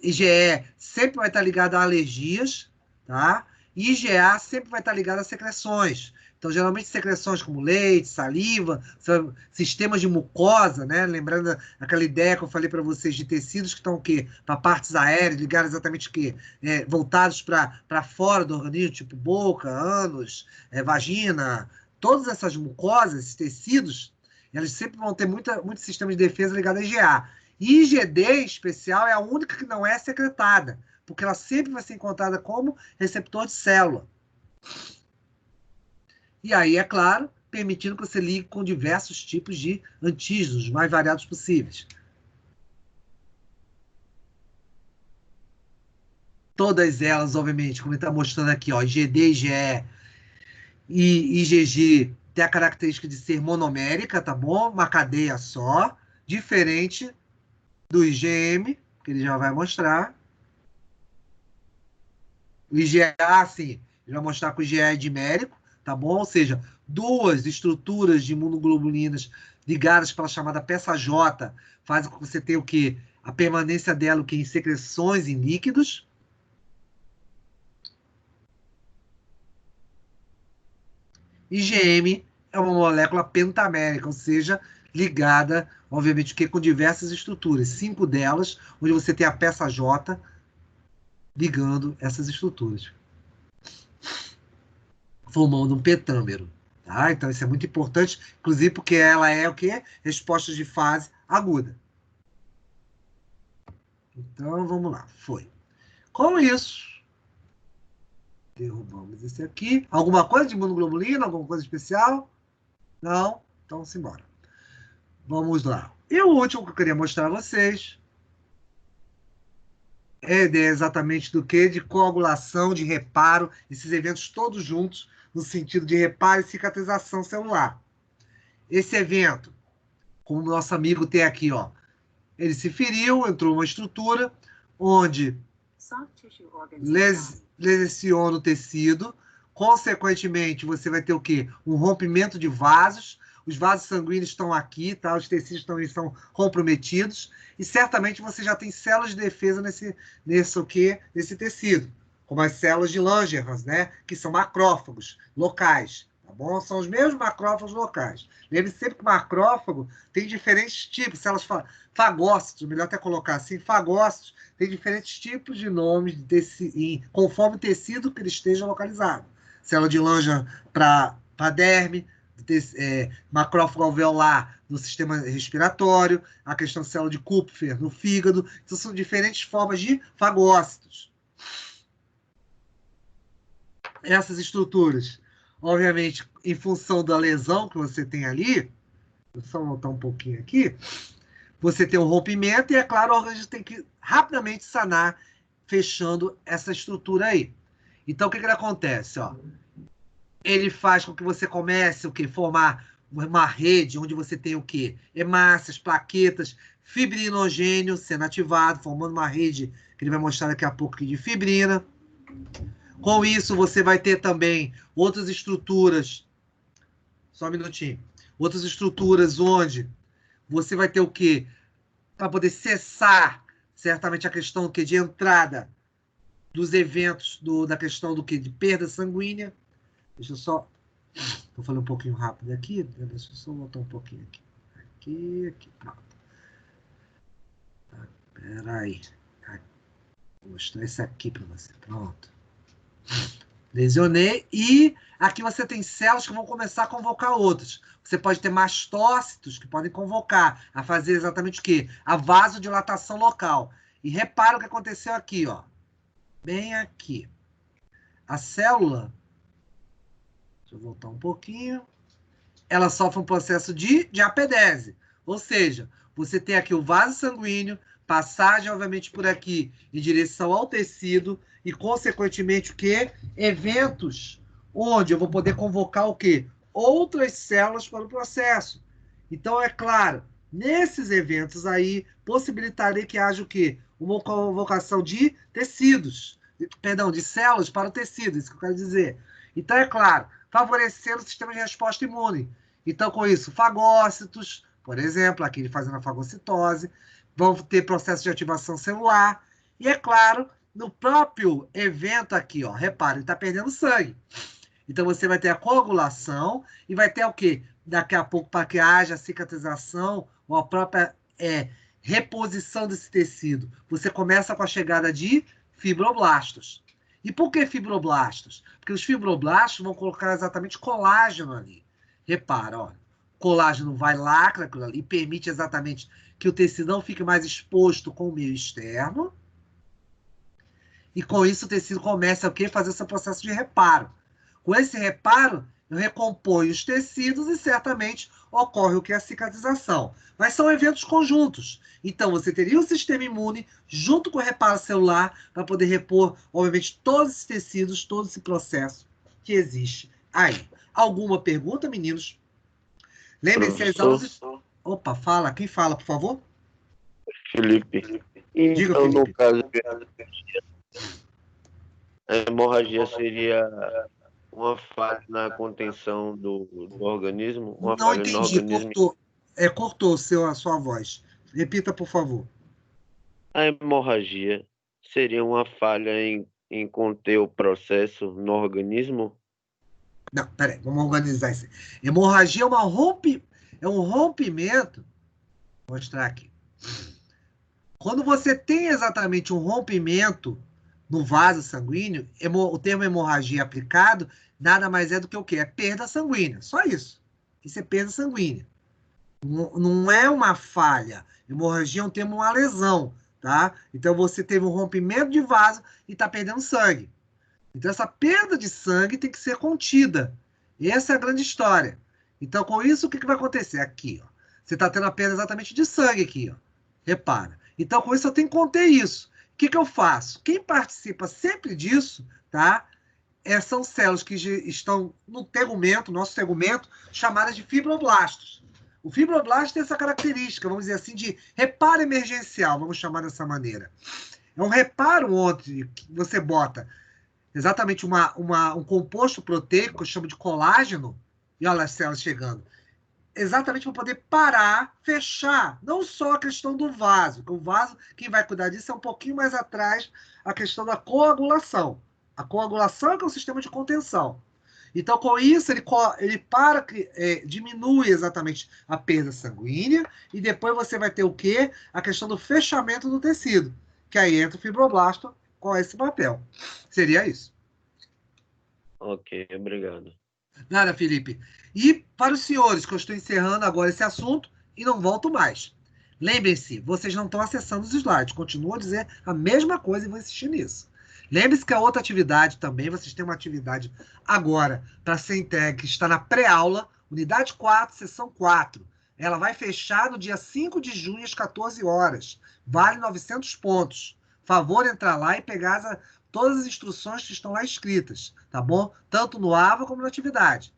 IgE sempre vai estar ligado a alergias, tá? E IgA sempre vai estar ligado a secreções. Então, geralmente, secreções como leite, saliva, sistemas de mucosa, né? Lembrando aquela ideia que eu falei para vocês de tecidos que estão o quê? Para partes aéreas, ligados exatamente o quê? Voltados para fora do organismo, tipo boca, ânus, vagina. Todas essas mucosas, esses tecidos, eles sempre vão ter muito sistema de defesa ligado a IgA. E IgD, em especial, é a única que não é secretada, porque ela sempre vai ser encontrada como receptor de célula. E aí, é claro, permitindo que você ligue com diversos tipos de antígenos, mais variados possíveis. Todas elas, obviamente, como ele está mostrando aqui, ó, IgD, IgE e IgG tem a característica de ser monomérica, tá bom? Uma cadeia só, diferente do IgM, que ele já vai mostrar. O IgA, sim, ele vai mostrar que o IgA é dimérico, tá bom? Ou seja, duas estruturas de imunoglobulinas ligadas pela chamada peça J fazem com que você tenha o quê? A permanência dela o quê? Em secreções em líquidos. IgM é uma molécula pentamérica, ou seja, ligada, obviamente, com diversas estruturas. 5 delas, onde você tem a peça J ligando essas estruturas, formando um petâmero. Tá? Então, isso é muito importante, inclusive porque ela é o quê? Resposta de fase aguda. Então, vamos lá. Foi. Com isso, derrubamos esse aqui. Alguma coisa de imunoglobulina? Alguma coisa especial? Não? Então, simbora. Vamos lá. E o último que eu queria mostrar a vocês é a ideia exatamente do que? De coagulação, de reparo, esses eventos todos juntos, no sentido de reparo e cicatrização celular. Esse evento, como o nosso amigo tem aqui, ó, ele se feriu, entrou uma estrutura onde lesiona o tecido, consequentemente, você vai ter o quê? Um rompimento de vasos, os vasos sanguíneos estão aqui, tá? Os tecidos também são comprometidos, e certamente você já tem células de defesa nesse tecido, como as células de Langerhans, né? Que são macrófagos locais, tá bom? São os mesmos macrófagos locais. Lembre sempre que macrófago tem diferentes tipos, células fagócitos, melhor até colocar assim, fagócitos, tem diferentes tipos de nomes conforme o tecido que ele esteja localizado. Célula de Langerhans para derme, macrófago alveolar no sistema respiratório, a questão de célula de Kupfer no fígado. Então, são diferentes formas de fagócitos. essas estruturas, obviamente, em função da lesão que você tem ali, vou só voltar um pouquinho aqui, você tem um rompimento e, é claro, o organismo tem que rapidamente sanar, fechando essa estrutura aí. Então, o que acontece? Ó? Ele faz com que você comece o quê? Formar uma rede onde você tem o quê? Hemácias, plaquetas, fibrinogênio sendo ativado, formando uma rede que ele vai mostrar daqui a pouco aqui de fibrina. Com isso, você vai ter também outras estruturas. Só um minutinho. Outras estruturas onde você vai ter o quê? Para poder cessar, certamente, a questão do quê? De entrada dos eventos, da questão do quê? De perda sanguínea. Deixa eu só... Estou falando um pouquinho rápido aqui. Deixa eu só voltar um pouquinho aqui. Aqui. Pronto. Peraí. Vou mostrar esse aqui para você. Pronto. Lesionei. E aqui você tem células que vão começar a convocar outras. Você pode ter mastócitos que podem convocar a fazer exatamente o quê? A vasodilatação local. E repara o que aconteceu aqui, ó. Bem aqui. A célula, deixa eu voltar um pouquinho, ela sofre um processo de diapedese. Ou seja, você tem aqui o vaso sanguíneo, passagem, obviamente, por aqui em direção ao tecido e, consequentemente, o quê? Eventos onde eu vou poder convocar o quê? Outras células para o processo. Então, é claro, nesses eventos aí, possibilitaria que haja o quê? Uma convocação de tecidos, perdão, de células para o tecido, isso que eu quero dizer. Então, é claro, favorecendo o sistema de resposta imune. Então, com isso, fagócitos, por exemplo, aqui ele fazendo a fagocitose, vão ter processo de ativação celular. E, é claro, no próprio evento aqui, ó, repara, ele está perdendo sangue. Então, você vai ter a coagulação e vai ter o quê? Daqui a pouco, para que haja cicatrização ou a própria reposição desse tecido. Você começa com a chegada de fibroblastos. E por que fibroblastos? Porque os fibroblastos vão colocar exatamente colágeno ali. Repara, ó, colágeno vai lacra aquilo ali e permite exatamente que o tecido não fique mais exposto com o meio externo. E com isso o tecido começa a fazer esse processo de reparo. Com esse reparo, eu recomponho os tecidos e certamente ocorre o que é a cicatrização. Mas são eventos conjuntos. Então, você teria o sistema imune junto com o reparo celular para poder repor, obviamente, todos esses tecidos, todo esse processo que existe aí. Alguma pergunta, meninos? Lembrem-se, as aulas... Opa, fala. Quem fala, por favor? Felipe. Diga, Então, Felipe. no caso, a hemorragia seria uma falha na contenção do organismo? Uma Não falha no entendi, organismo? cortou a sua voz. Repita, por favor. A hemorragia seria uma falha em conter o processo no organismo? Não, peraí, vamos organizar isso. Hemorragia é um rompimento. Vou mostrar aqui. Quando você tem exatamente um rompimento no vaso sanguíneo, o termo hemorragia aplicado nada mais é do que o quê? É perda sanguínea. Só isso. Isso é perda sanguínea. Não é uma falha. Hemorragia é um termo, uma lesão, tá? Então você teve um rompimento de vaso e está perdendo sangue. Então essa perda de sangue tem que ser contida. Essa é a grande história. Então com isso o que vai acontecer? Aqui, ó. Você está tendo a perda exatamente de sangue aqui, ó. Repara. Então com isso eu tenho que conter isso. O que eu faço? Quem participa sempre disso, tá? São células que estão no tegumento, nosso tegumento, chamadas de fibroblastos. O fibroblasto tem essa característica, vamos dizer assim, de reparo emergencial, vamos chamar dessa maneira. É um reparo onde você bota exatamente um composto proteico, que eu chamo de colágeno, e olha as células chegando, exatamente para poder parar, fechar, não só a questão do vaso, que o vaso, quem vai cuidar disso é um pouquinho mais atrás, a questão da coagulação. A coagulação é que é um sistema de contenção. Então, com isso, ele para, diminui exatamente a perda sanguínea e depois você vai ter o quê? A questão do fechamento do tecido, que aí entra o fibroblasto com esse papel. Seria isso. Ok, obrigado. Nada, Felipe. E para os senhores, que eu estou encerrando agora esse assunto e não volto mais. Lembrem-se, vocês não estão acessando os slides. Continuo a dizer a mesma coisa e vou insistir nisso. Lembre-se que a outra atividade também, vocês têm uma atividade agora para ser entregue, que está na pré-aula, unidade 4, sessão 4. Ela vai fechar no dia 5 de junho, às 14 horas. Vale 900 pontos. Favor entrar lá e pegar todas as instruções que estão lá escritas, tá bom? Tanto no AVA como na atividade.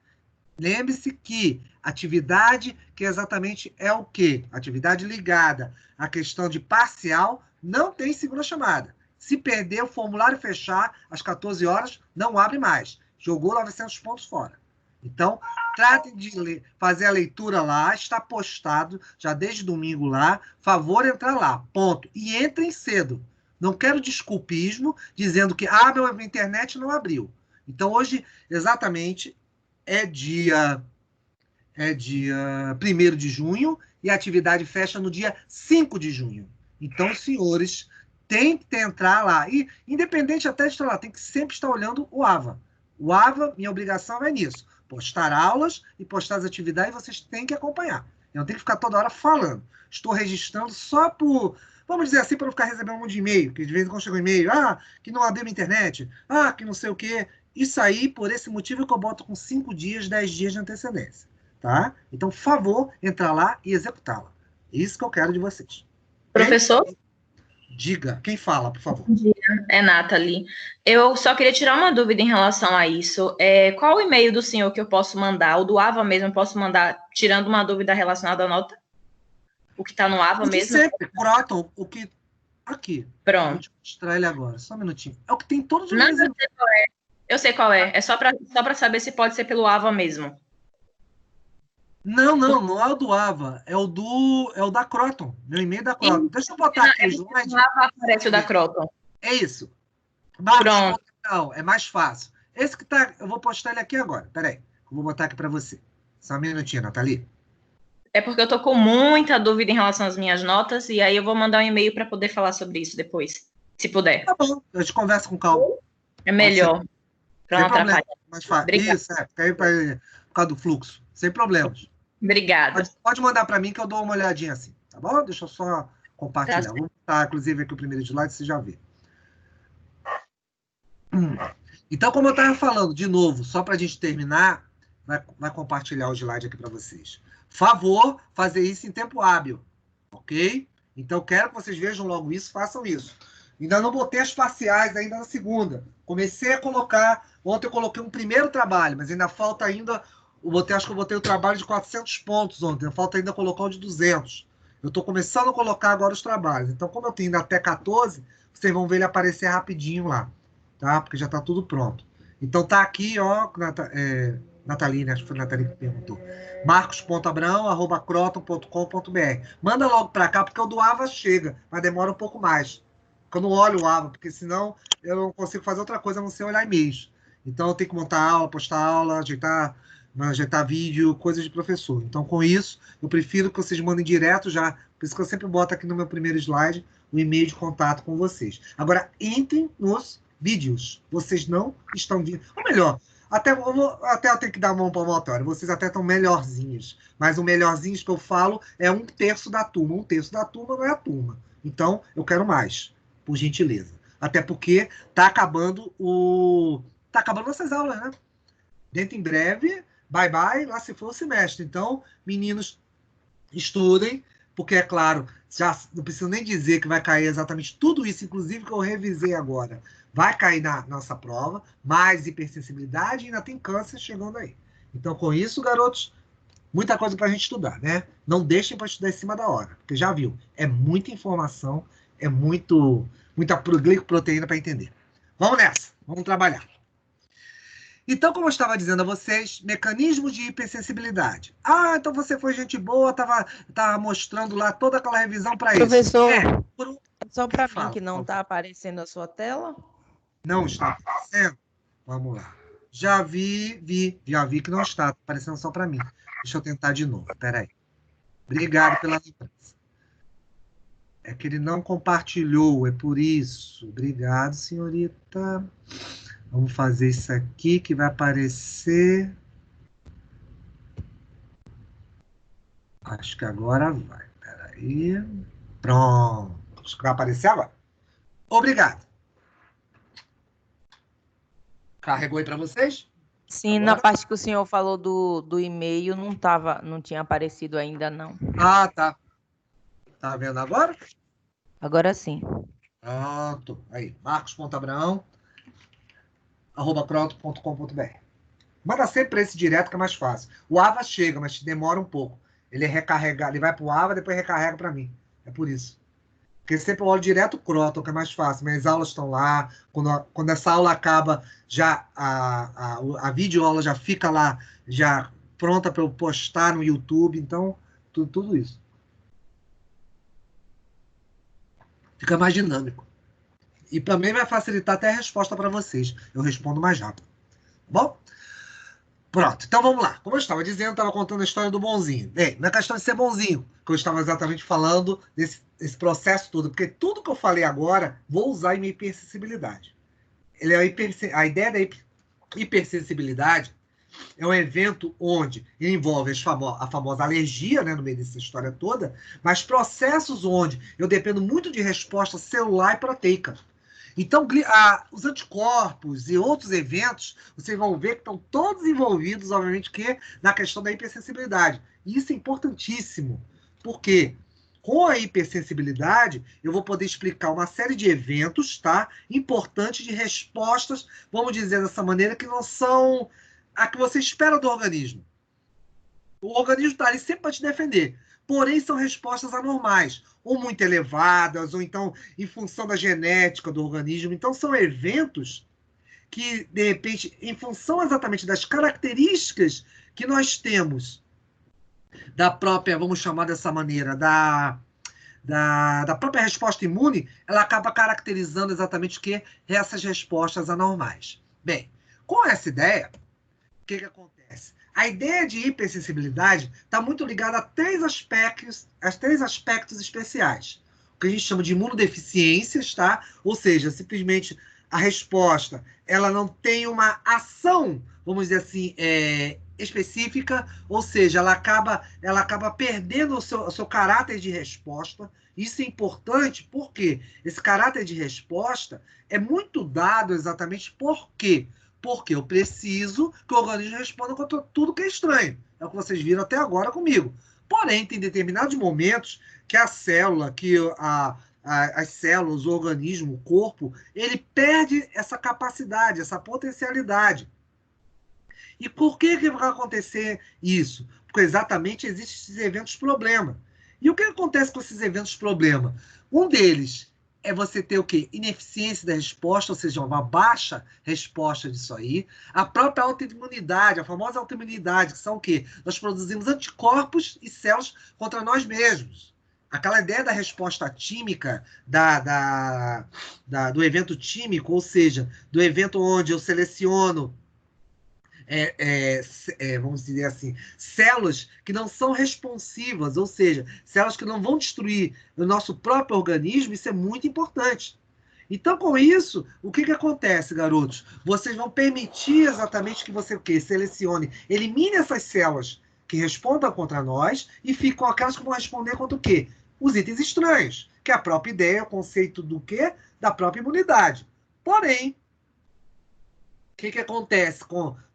Lembre-se que atividade, que exatamente é o quê? Atividade ligada à questão de parcial, não tem segunda chamada. Se perder o formulário fechar às 14 horas, não abre mais. Jogou 900 pontos fora. Então, tratem de fazer a leitura lá, está postado já desde domingo lá. Favor entrar lá, ponto. E entrem cedo. Não quero desculpismo dizendo que minha internet não abriu. Então, hoje, exatamente, é dia 1º de junho e a atividade fecha no dia 5 de junho. Então, senhores, tem que entrar lá. E, independente até de estar lá, tem que sempre estar olhando o AVA. O AVA, minha obrigação é nisso. Postar aulas e postar as atividades, vocês têm que acompanhar. Eu não tenho que ficar toda hora falando. Estou registrando só por, vamos dizer assim, para não ficar recebendo um monte de e-mail, que de vez em quando chega um e-mail, que não abriu a internet, que não sei o quê. Isso aí, por esse motivo que eu boto com 5 dias, 10 dias de antecedência. Tá? Então, por favor, entrar lá e executá-la. É isso que eu quero de vocês. Professor? Diga. Quem fala, por favor? Bom dia. É Nathalie. Eu só queria tirar uma dúvida em relação a isso. Qual o e-mail do senhor que eu posso mandar? O do AVA mesmo eu posso mandar, tirando uma dúvida relacionada à nota? O que está no AVA mesmo? Sempre, Croton, o que... Aqui. Pronto. Vou te mostrar ele agora, só um minutinho. É o que tem todos os Não, meses. eu sei qual é. É só para saber se pode ser pelo AVA mesmo. Não é o do AVA, é o da Croton, meu e-mail da Croton. Deixa eu botar aqui o slide. No AVA aparece o da Croton. É isso. Pronto. Não, é mais fácil. Esse que tá, eu vou postar ele aqui agora. Peraí, eu vou botar aqui para você. Só um minutinho, Nathalie. É porque eu tô com muita dúvida em relação às minhas notas, e aí eu vou mandar um e-mail para poder falar sobre isso depois, se puder. Tá bom, a gente conversa com calma. É melhor, para não atrapalhar. Mais fácil. Isso, fica aí por causa do fluxo, sem problemas. Obrigada. Pode mandar para mim que eu dou uma olhadinha assim, tá bom? Deixa eu só compartilhar. Tá. Vou botar, inclusive, aqui o primeiro slide, você já vê. Então, como eu estava falando, de novo, só para a gente terminar, vai compartilhar o slide aqui para vocês. Favor, fazer isso em tempo hábil, ok? Então, quero que vocês vejam logo isso, façam isso. Ainda não botei as parciais ainda na segunda. Comecei a colocar, ontem eu coloquei um primeiro trabalho, mas ainda falta ainda, acho que eu botei o trabalho de 400 pontos ontem, falta ainda colocar o de 200. Eu estou começando a colocar agora os trabalhos. Então, como eu tenho ainda até 14, vocês vão ver ele aparecer rapidinho lá, tá? Porque já está tudo pronto. Então, tá aqui, ó, Nathalie, acho que foi a Nathalie que perguntou. marcos.abrão@croton.com.br. Manda logo para cá, porque o do AVA chega, mas demora um pouco mais. Porque eu não olho o AVA, porque senão eu não consigo fazer outra coisa a não ser olhar e-mails. Então eu tenho que montar aula, postar aula, ajeitar vídeo, coisas de professor. Então, com isso, eu prefiro que vocês mandem direto já. Por isso que eu sempre boto aqui no meu primeiro slide o e-mail de contato com vocês. Agora, entrem nos vídeos. Vocês não estão vindo. Ou melhor, até eu tenho que dar a mão para o palmatória. Vocês até estão melhorzinhos. Mas o melhorzinhos que eu falo é 1/3 da turma. 1/3 da turma não é a turma. Então, eu quero mais, por gentileza. Até porque tá acabando nossas aulas, né? Dentro em breve, bye, lá se for o semestre. Então, meninos, estudem, porque, é claro, já não preciso nem dizer que vai cair exatamente tudo isso, inclusive que eu revisei agora. Vai cair na nossa prova, mais hipersensibilidade e ainda tem câncer chegando aí. Então, com isso, garotos, muita coisa para a gente estudar, né? Não deixem para estudar em cima da hora, porque já viu, é muita informação, é muita glicoproteína para entender. Vamos nessa, vamos trabalhar. Então, como eu estava dizendo a vocês, mecanismos de hipersensibilidade. Então você foi gente boa, estava mostrando lá toda aquela revisão para isso. Professor, só para mim que não está aparecendo a sua tela? Não está aparecendo? Vamos lá. Já vi que não está aparecendo só para mim. Deixa eu tentar de novo, peraí. Obrigado pela lembrança. É que ele não compartilhou, é por isso. Obrigado, senhorita. Vamos fazer isso aqui que vai aparecer. Acho que agora vai. Peraí. Pronto. Acho que vai aparecer agora. Obrigado. Carregou aí para vocês? Sim, Agora? na parte que o senhor falou do e-mail, não tinha aparecido ainda, não. Ah, tá. Tá vendo agora? Agora sim. Pronto. Aí, marcos.abraão@croto.com.br. Manda sempre esse direto que é mais fácil. O Ava chega, mas demora um pouco. Ele é recarregado, ele vai pro Ava, depois recarrega para mim. É por isso. Porque sempre eu olho direto o Croton, que é mais fácil. Minhas aulas estão lá. Quando essa aula acaba, já a videoaula já fica lá, já pronta para eu postar no YouTube. Então, tudo isso. Fica mais dinâmico. E também vai facilitar até a resposta para vocês. Eu respondo mais rápido. Bom? Pronto, então vamos lá. Como eu estava dizendo, estava contando a história do bonzinho. Bem, não é questão de ser bonzinho, que eu estava exatamente falando desse processo todo, porque tudo que eu falei agora, vou usar em hipersensibilidade. A ideia da hipersensibilidade é um evento onde ele envolve a famosa alergia, né, no meio dessa história toda, mas processos onde eu dependo muito de resposta celular e proteica. Então, os anticorpos e outros eventos, vocês vão ver que estão todos envolvidos, obviamente, na questão da hipersensibilidade. E isso é importantíssimo, porque com a hipersensibilidade, eu vou poder explicar uma série de eventos, tá? Importantes de respostas, vamos dizer dessa maneira, que não são a que você espera do organismo. O organismo está ali sempre para te defender. Porém, são respostas anormais, ou muito elevadas, ou então em função da genética do organismo. Então, são eventos que, de repente, em função exatamente das características que nós temos da própria, vamos chamar dessa maneira, da própria resposta imune, ela acaba caracterizando exatamente o que? Essas respostas anormais. Bem, com essa ideia, o que acontece? A ideia de hipersensibilidade está muito ligada a três aspectos especiais. O que a gente chama de imunodeficiências, tá? Ou seja, simplesmente a resposta ela não tem uma ação, vamos dizer assim, específica, ou seja, ela acaba perdendo o seu caráter de resposta. Isso é importante porque esse caráter de resposta é muito dado exatamente por quê? Porque eu preciso que o organismo responda contra tudo que é estranho. É o que vocês viram até agora comigo. Porém, tem determinados momentos que a célula, as células, o organismo, o corpo, ele perde essa capacidade, essa potencialidade. E por que vai acontecer isso? Porque exatamente existem esses eventos problema. E o que acontece com esses eventos problema? Um deles é você ter o quê? Ineficiência da resposta, ou seja, uma baixa resposta disso aí. A própria autoimunidade, a famosa autoimunidade, que são o quê? Nós produzimos anticorpos e células contra nós mesmos. Aquela ideia da resposta tímica, do evento tímico, ou seja, do evento onde eu seleciono vamos dizer assim, células que não são responsivas, ou seja, células que não vão destruir o nosso próprio organismo, isso é muito importante. Então, com isso, o que acontece, garotos? Vocês vão permitir exatamente que você selecione, elimine essas células que respondam contra nós e ficam aquelas que vão responder contra o quê? Os itens estranhos, que é a própria ideia, o conceito do quê? Da própria imunidade. Porém,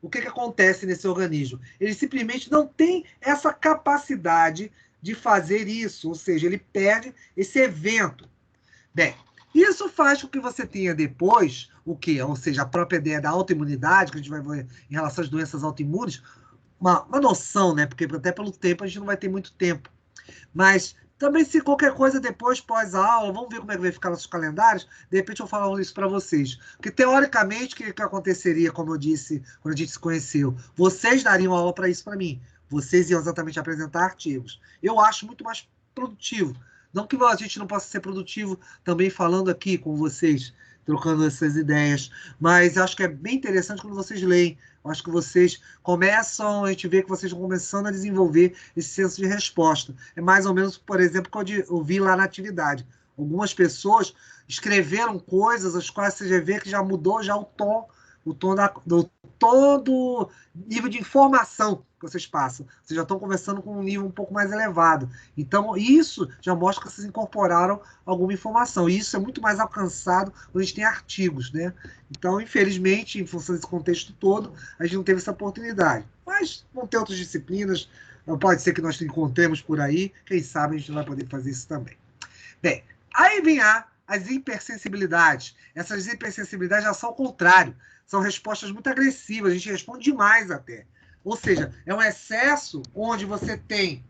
o que acontece nesse organismo? Ele simplesmente não tem essa capacidade de fazer isso, ou seja, ele perde esse evento. Bem, isso faz com que você tenha depois o quê? Ou seja, a própria ideia da autoimunidade, que a gente vai ver em relação às doenças autoimunes, uma noção, né? Porque até pelo tempo a gente não vai ter muito tempo. Mas também, se qualquer coisa depois, pós-aula, vamos ver como é que vai ficar nossos calendários, de repente eu falo isso para vocês. Porque, teoricamente, o que aconteceria, como eu disse, quando a gente se conheceu? Vocês dariam aula para isso para mim. Vocês iam exatamente apresentar artigos. Eu acho muito mais produtivo. Não que a gente não possa ser produtivo também falando aqui com vocês, trocando essas ideias, mas acho que é bem interessante quando vocês leem. Eu acho que vocês começam, a gente vê que vocês estão começando a desenvolver esse senso de resposta. É mais ou menos, por exemplo, que eu vi lá na atividade. Algumas pessoas escreveram coisas, as quais você já vê que já mudou já o tom do nível de informação. que vocês passam. Vocês já estão conversando com um nível um pouco mais elevado. Então, isso já mostra que vocês incorporaram alguma informação. E isso é muito mais alcançado quando a gente tem artigos, né? Então, infelizmente, em função desse contexto todo, a gente não teve essa oportunidade. Mas vão ter outras disciplinas, pode ser que nós encontremos por aí, quem sabe a gente vai poder fazer isso também. Bem, aí vem as hipersensibilidades. Essas hipersensibilidades já são ao contrário, são respostas muito agressivas, a gente responde demais até. Ou seja, é um excesso onde você tem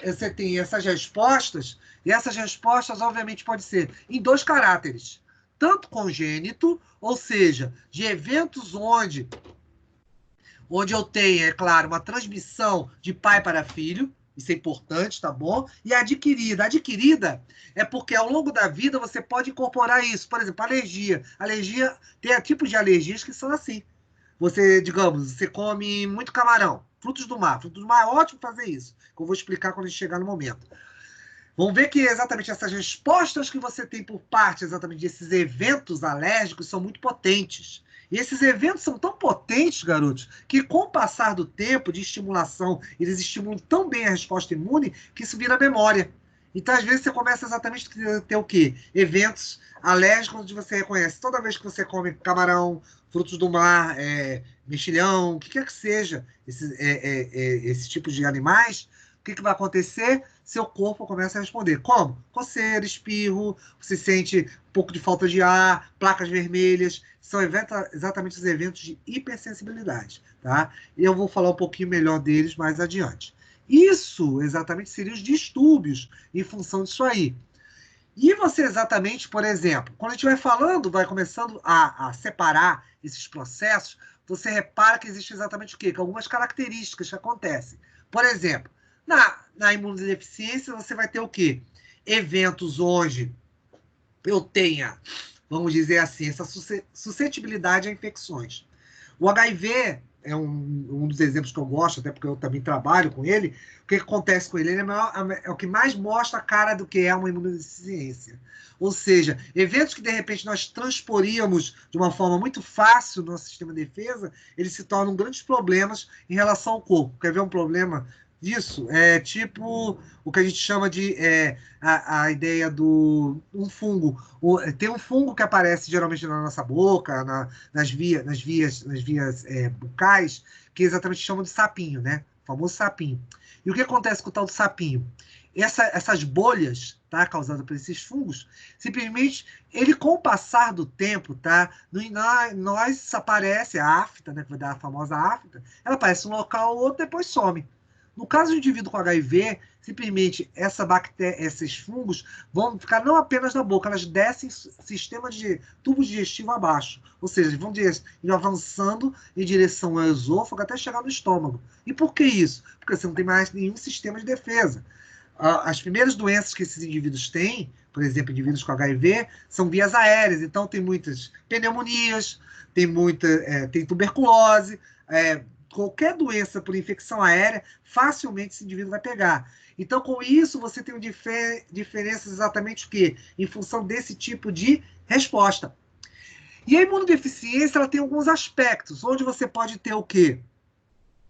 essas respostas, e essas respostas, obviamente, podem ser em dois caráteres. Tanto congênito, ou seja, de eventos onde eu tenho, é claro, uma transmissão de pai para filho, isso é importante, tá bom? E a adquirida. A adquirida é porque ao longo da vida você pode incorporar isso. Por exemplo, alergia. Alergia, tem tipos de alergias que são assim. Você, digamos, você come muito camarão, frutos do mar. Frutos do mar é ótimo fazer isso, que eu vou explicar quando a gente chegar no momento. Vamos ver que exatamente essas respostas que você tem por parte exatamente desses eventos alérgicos são muito potentes. E esses eventos são tão potentes, garotos, que com o passar do tempo de estimulação, eles estimulam tão bem a resposta imune que isso vira memória. Então, às vezes, você começa exatamente a ter o quê? Eventos alérgicos onde você reconhece. Toda vez que você come camarão, frutos do mar, mexilhão, o que quer que seja, esse tipo de animais, o que vai acontecer? Seu corpo começa a responder. Como? Coceira, espirro, você sente um pouco de falta de ar, placas vermelhas. São exatamente os eventos de hipersensibilidade. Tá? E eu vou falar um pouquinho melhor deles mais adiante. Isso exatamente seriam os distúrbios em função disso aí. E você exatamente, por exemplo, quando a gente vai falando, vai começando a separar esses processos, você repara que existe exatamente o quê? Que algumas características que acontecem. Por exemplo, na imunodeficiência, você vai ter o quê? Eventos onde eu tenha, vamos dizer assim, essa suscetibilidade a infecções. O HIV é um dos exemplos que eu gosto, até porque eu também trabalho com ele. O que acontece com ele? Ele é o que mais mostra a cara do que é uma imunodeficiência. Ou seja, eventos que, de repente, nós transporíamos de uma forma muito fácil no nosso sistema de defesa, eles se tornam grandes problemas em relação ao corpo. Quer ver um problema disso? É tipo o que a gente chama de a ideia do um fungo. Tem um fungo que aparece geralmente na nossa boca, nas vias bucais, que exatamente chamam de sapinho, né? O famoso sapinho. E o que acontece com o tal do sapinho? Essas bolhas, tá, causadas por esses fungos, simplesmente, ele com o passar do tempo, tá, nós aparece a afta, né, que vai dar a famosa afta, ela aparece um local ou outro, depois some. No caso do indivíduo com HIV, simplesmente esses fungos vão ficar não apenas na boca, elas descem sistema de tubo digestivo abaixo. Ou seja, vão ir avançando em direção ao esôfago até chegar no estômago. E por que isso? Porque você não tem mais nenhum sistema de defesa. As primeiras doenças que esses indivíduos têm, por exemplo, indivíduos com HIV, são vias aéreas. Então, tem muitas pneumonias, tem tuberculose, qualquer doença por infecção aérea, facilmente esse indivíduo vai pegar. Então, com isso, você tem diferenças exatamente o quê? Em função desse tipo de resposta. E a imunodeficiência, ela tem alguns aspectos, onde você pode ter o quê?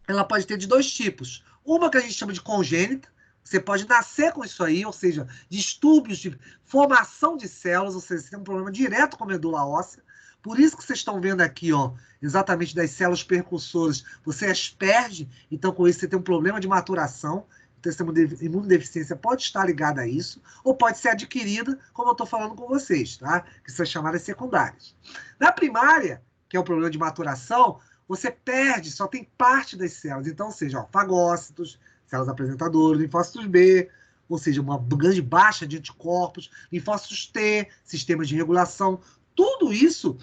Ela pode ter de dois tipos. Uma que a gente chama de congênita, você pode nascer com isso aí, ou seja, distúrbios de formação de células, ou seja, você tem um problema direto com a medula óssea. Por isso que vocês estão vendo aqui, ó, exatamente das células percussoras, você as perde, então com isso você tem um problema de maturação. Então essa imunodeficiência pode estar ligada a isso, ou pode ser adquirida, como eu estou falando com vocês, tá? Que são chamadas secundárias. Na primária, que é o problema de maturação, você perde, só tem parte das células. Então, ou seja, ó, fagócitos, células apresentadoras, linfócitos B, ou seja, uma grande baixa de anticorpos, linfócitos T, sistemas de regulação. Tudo isso,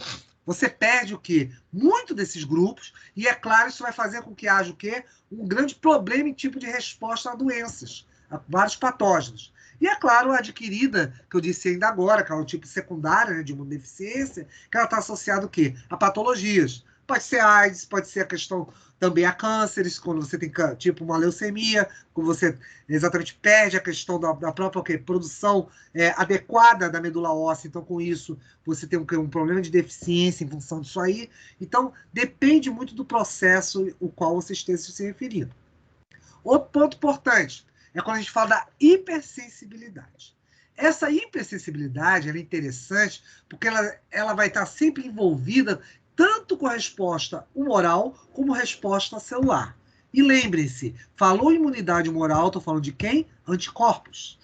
você perde o quê? Muito desses grupos, e é claro, isso vai fazer com que haja o quê? Um grande problema em tipo de resposta a doenças, a vários patógenos. E é claro, a adquirida, que eu disse ainda agora, que é o tipo secundário, né, de imunodeficiência, que ela está associada o quê? A patologias. Pode ser AIDS, pode ser a questão também a cânceres, quando você tem tipo uma leucemia, quando você exatamente perde a questão da própria produção adequada da medula óssea. Então, com isso, você tem um problema de deficiência em função disso aí. Então, depende muito do processo o qual você esteja se referindo. Outro ponto importante é quando a gente fala da hipersensibilidade. Essa hipersensibilidade ela é interessante porque ela vai estar sempre envolvida tanto com a resposta humoral como resposta celular. E lembrem-se, falou imunidade humoral, estou falando de quem? Anticorpos.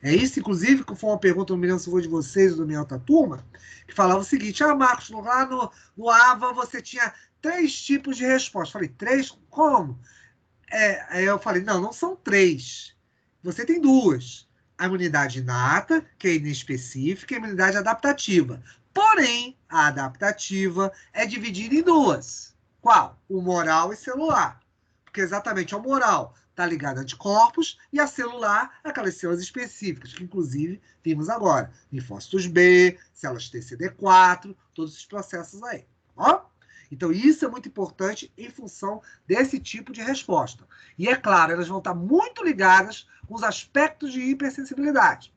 É isso, inclusive, que foi uma pergunta, não me lembro se foi de vocês ou da minha outra turma, que falava o seguinte: Marcos, lá no AVA você tinha 3 tipos de resposta. Falei, 3? Como? Aí eu falei, não são 3. Você tem 2. A imunidade inata, que é inespecífica, e a imunidade adaptativa. Porém, a adaptativa é dividida em 2. Qual? Humoral e celular. Porque exatamente a humoral está ligada a anticorpos e a celular, aquelas células específicas, que inclusive vimos agora. Linfócitos B, células TCD4, todos esses processos aí. Ó? Então, isso é muito importante em função desse tipo de resposta. E é claro, elas vão estar muito ligadas com os aspectos de hipersensibilidade.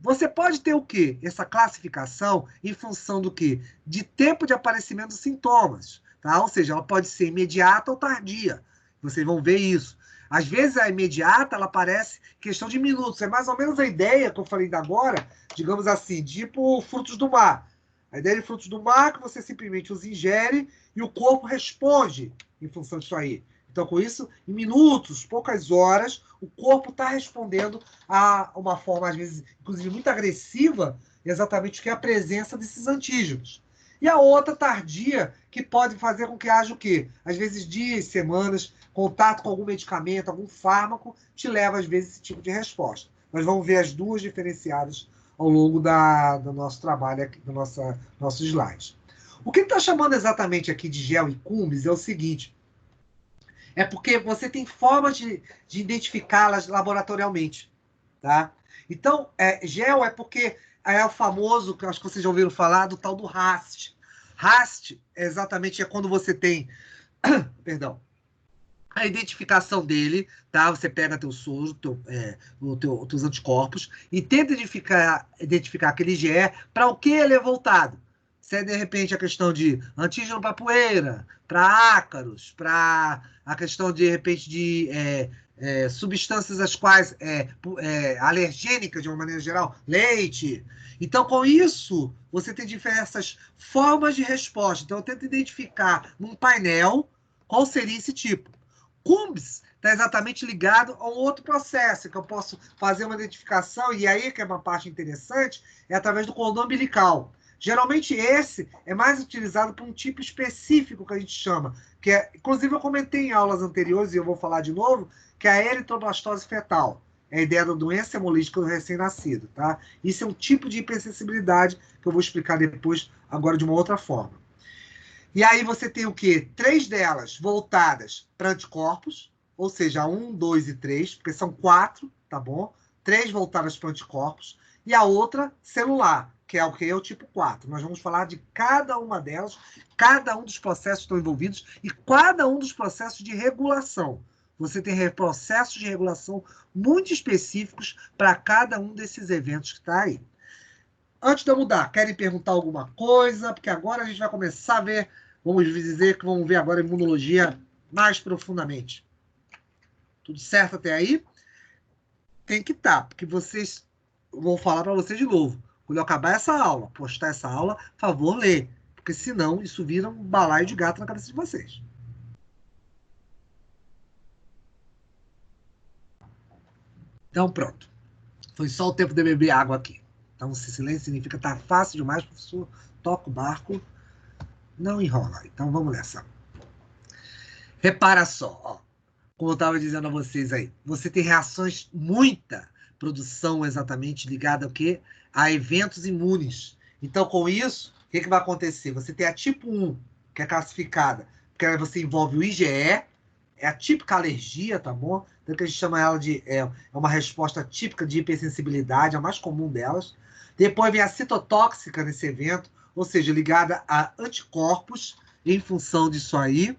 Você pode ter o quê? Essa classificação em função do quê? De tempo de aparecimento dos sintomas. Tá? Ou seja, ela pode ser imediata ou tardia. Vocês vão ver isso. Às vezes a imediata, ela aparece em questão de minutos. É mais ou menos a ideia que eu falei ainda agora, digamos assim, tipo frutos do mar. A ideia de frutos do mar é que você simplesmente os ingere e o corpo responde em função disso aí. Então, com isso, em minutos, poucas horas, o corpo está respondendo a uma forma, às vezes, inclusive, muito agressiva, exatamente o que é a presença desses antígenos. E a outra tardia, que pode fazer com que haja o quê? Às vezes, dias, semanas, contato com algum medicamento, algum fármaco, te leva, às vezes, esse tipo de resposta. Nós vamos ver as duas diferenciadas ao longo do nosso trabalho, aqui, do nosso slide. O que está chamando exatamente aqui de gel e cumbis é o seguinte: é porque você tem formas de identificá-las laboratorialmente. Tá? Então, gel é porque é o famoso, que eu acho que vocês já ouviram falar, do tal do RAST. RAST é quando você tem, perdão, a identificação dele, tá? Você pega teu soro, teus anticorpos e tenta identificar aquele IgE para o que ele é voltado. Se é, de repente, a questão de antígeno para poeira, para ácaros, para a questão, de repente, de substâncias as quais alergênicas, de uma maneira geral, leite. Então, com isso, você tem diversas formas de resposta. Então, eu tento identificar num painel qual seria esse tipo. CUMBS está exatamente ligado a um outro processo, que eu posso fazer uma identificação, e aí que é uma parte interessante, é através do cordão umbilical. Geralmente esse é mais utilizado para um tipo específico que a gente chama, que é, inclusive eu comentei em aulas anteriores, e eu vou falar de novo, que é a eritroblastose fetal. É a ideia da doença hemolítica do recém-nascido, tá? Isso é um tipo de hipersensibilidade que eu vou explicar depois, agora de uma outra forma. E aí você tem o quê? 3 delas voltadas para anticorpos, ou seja, 1, 2 e 3, porque são 4, tá bom? 3 voltadas para anticorpos, e a outra celular, que é o que? É o tipo 4. Nós vamos falar de cada uma delas, cada um dos processos que estão envolvidos e cada um dos processos de regulação. Você tem processos de regulação muito específicos para cada um desses eventos que está aí. Antes de eu mudar, querem perguntar alguma coisa? Porque agora a gente vai começar a ver, vamos dizer que vamos ver agora a imunologia mais profundamente. Tudo certo até aí? Tem que estar, porque vocês, vou falar para vocês de novo. Quando eu acabar essa aula, postar essa aula, por favor, lê. Porque senão isso vira um balaio de gato na cabeça de vocês. Então, pronto. Foi só o tempo de beber água aqui. Então, esse silêncio significa que tá fácil demais, professor. Toca o barco, não enrola. Então, vamos nessa. Repara só, ó, como eu estava dizendo a vocês aí. Você tem reações, muita produção exatamente ligada ao quê? A eventos imunes. Então, com isso, o que vai acontecer? Você tem a tipo 1, que é classificada, porque você envolve o IgE, é a típica alergia, tá bom? Então, que a gente chama ela de uma resposta típica de hipersensibilidade, a mais comum delas. Depois vem a citotóxica nesse evento, ou seja, ligada a anticorpos em função disso aí.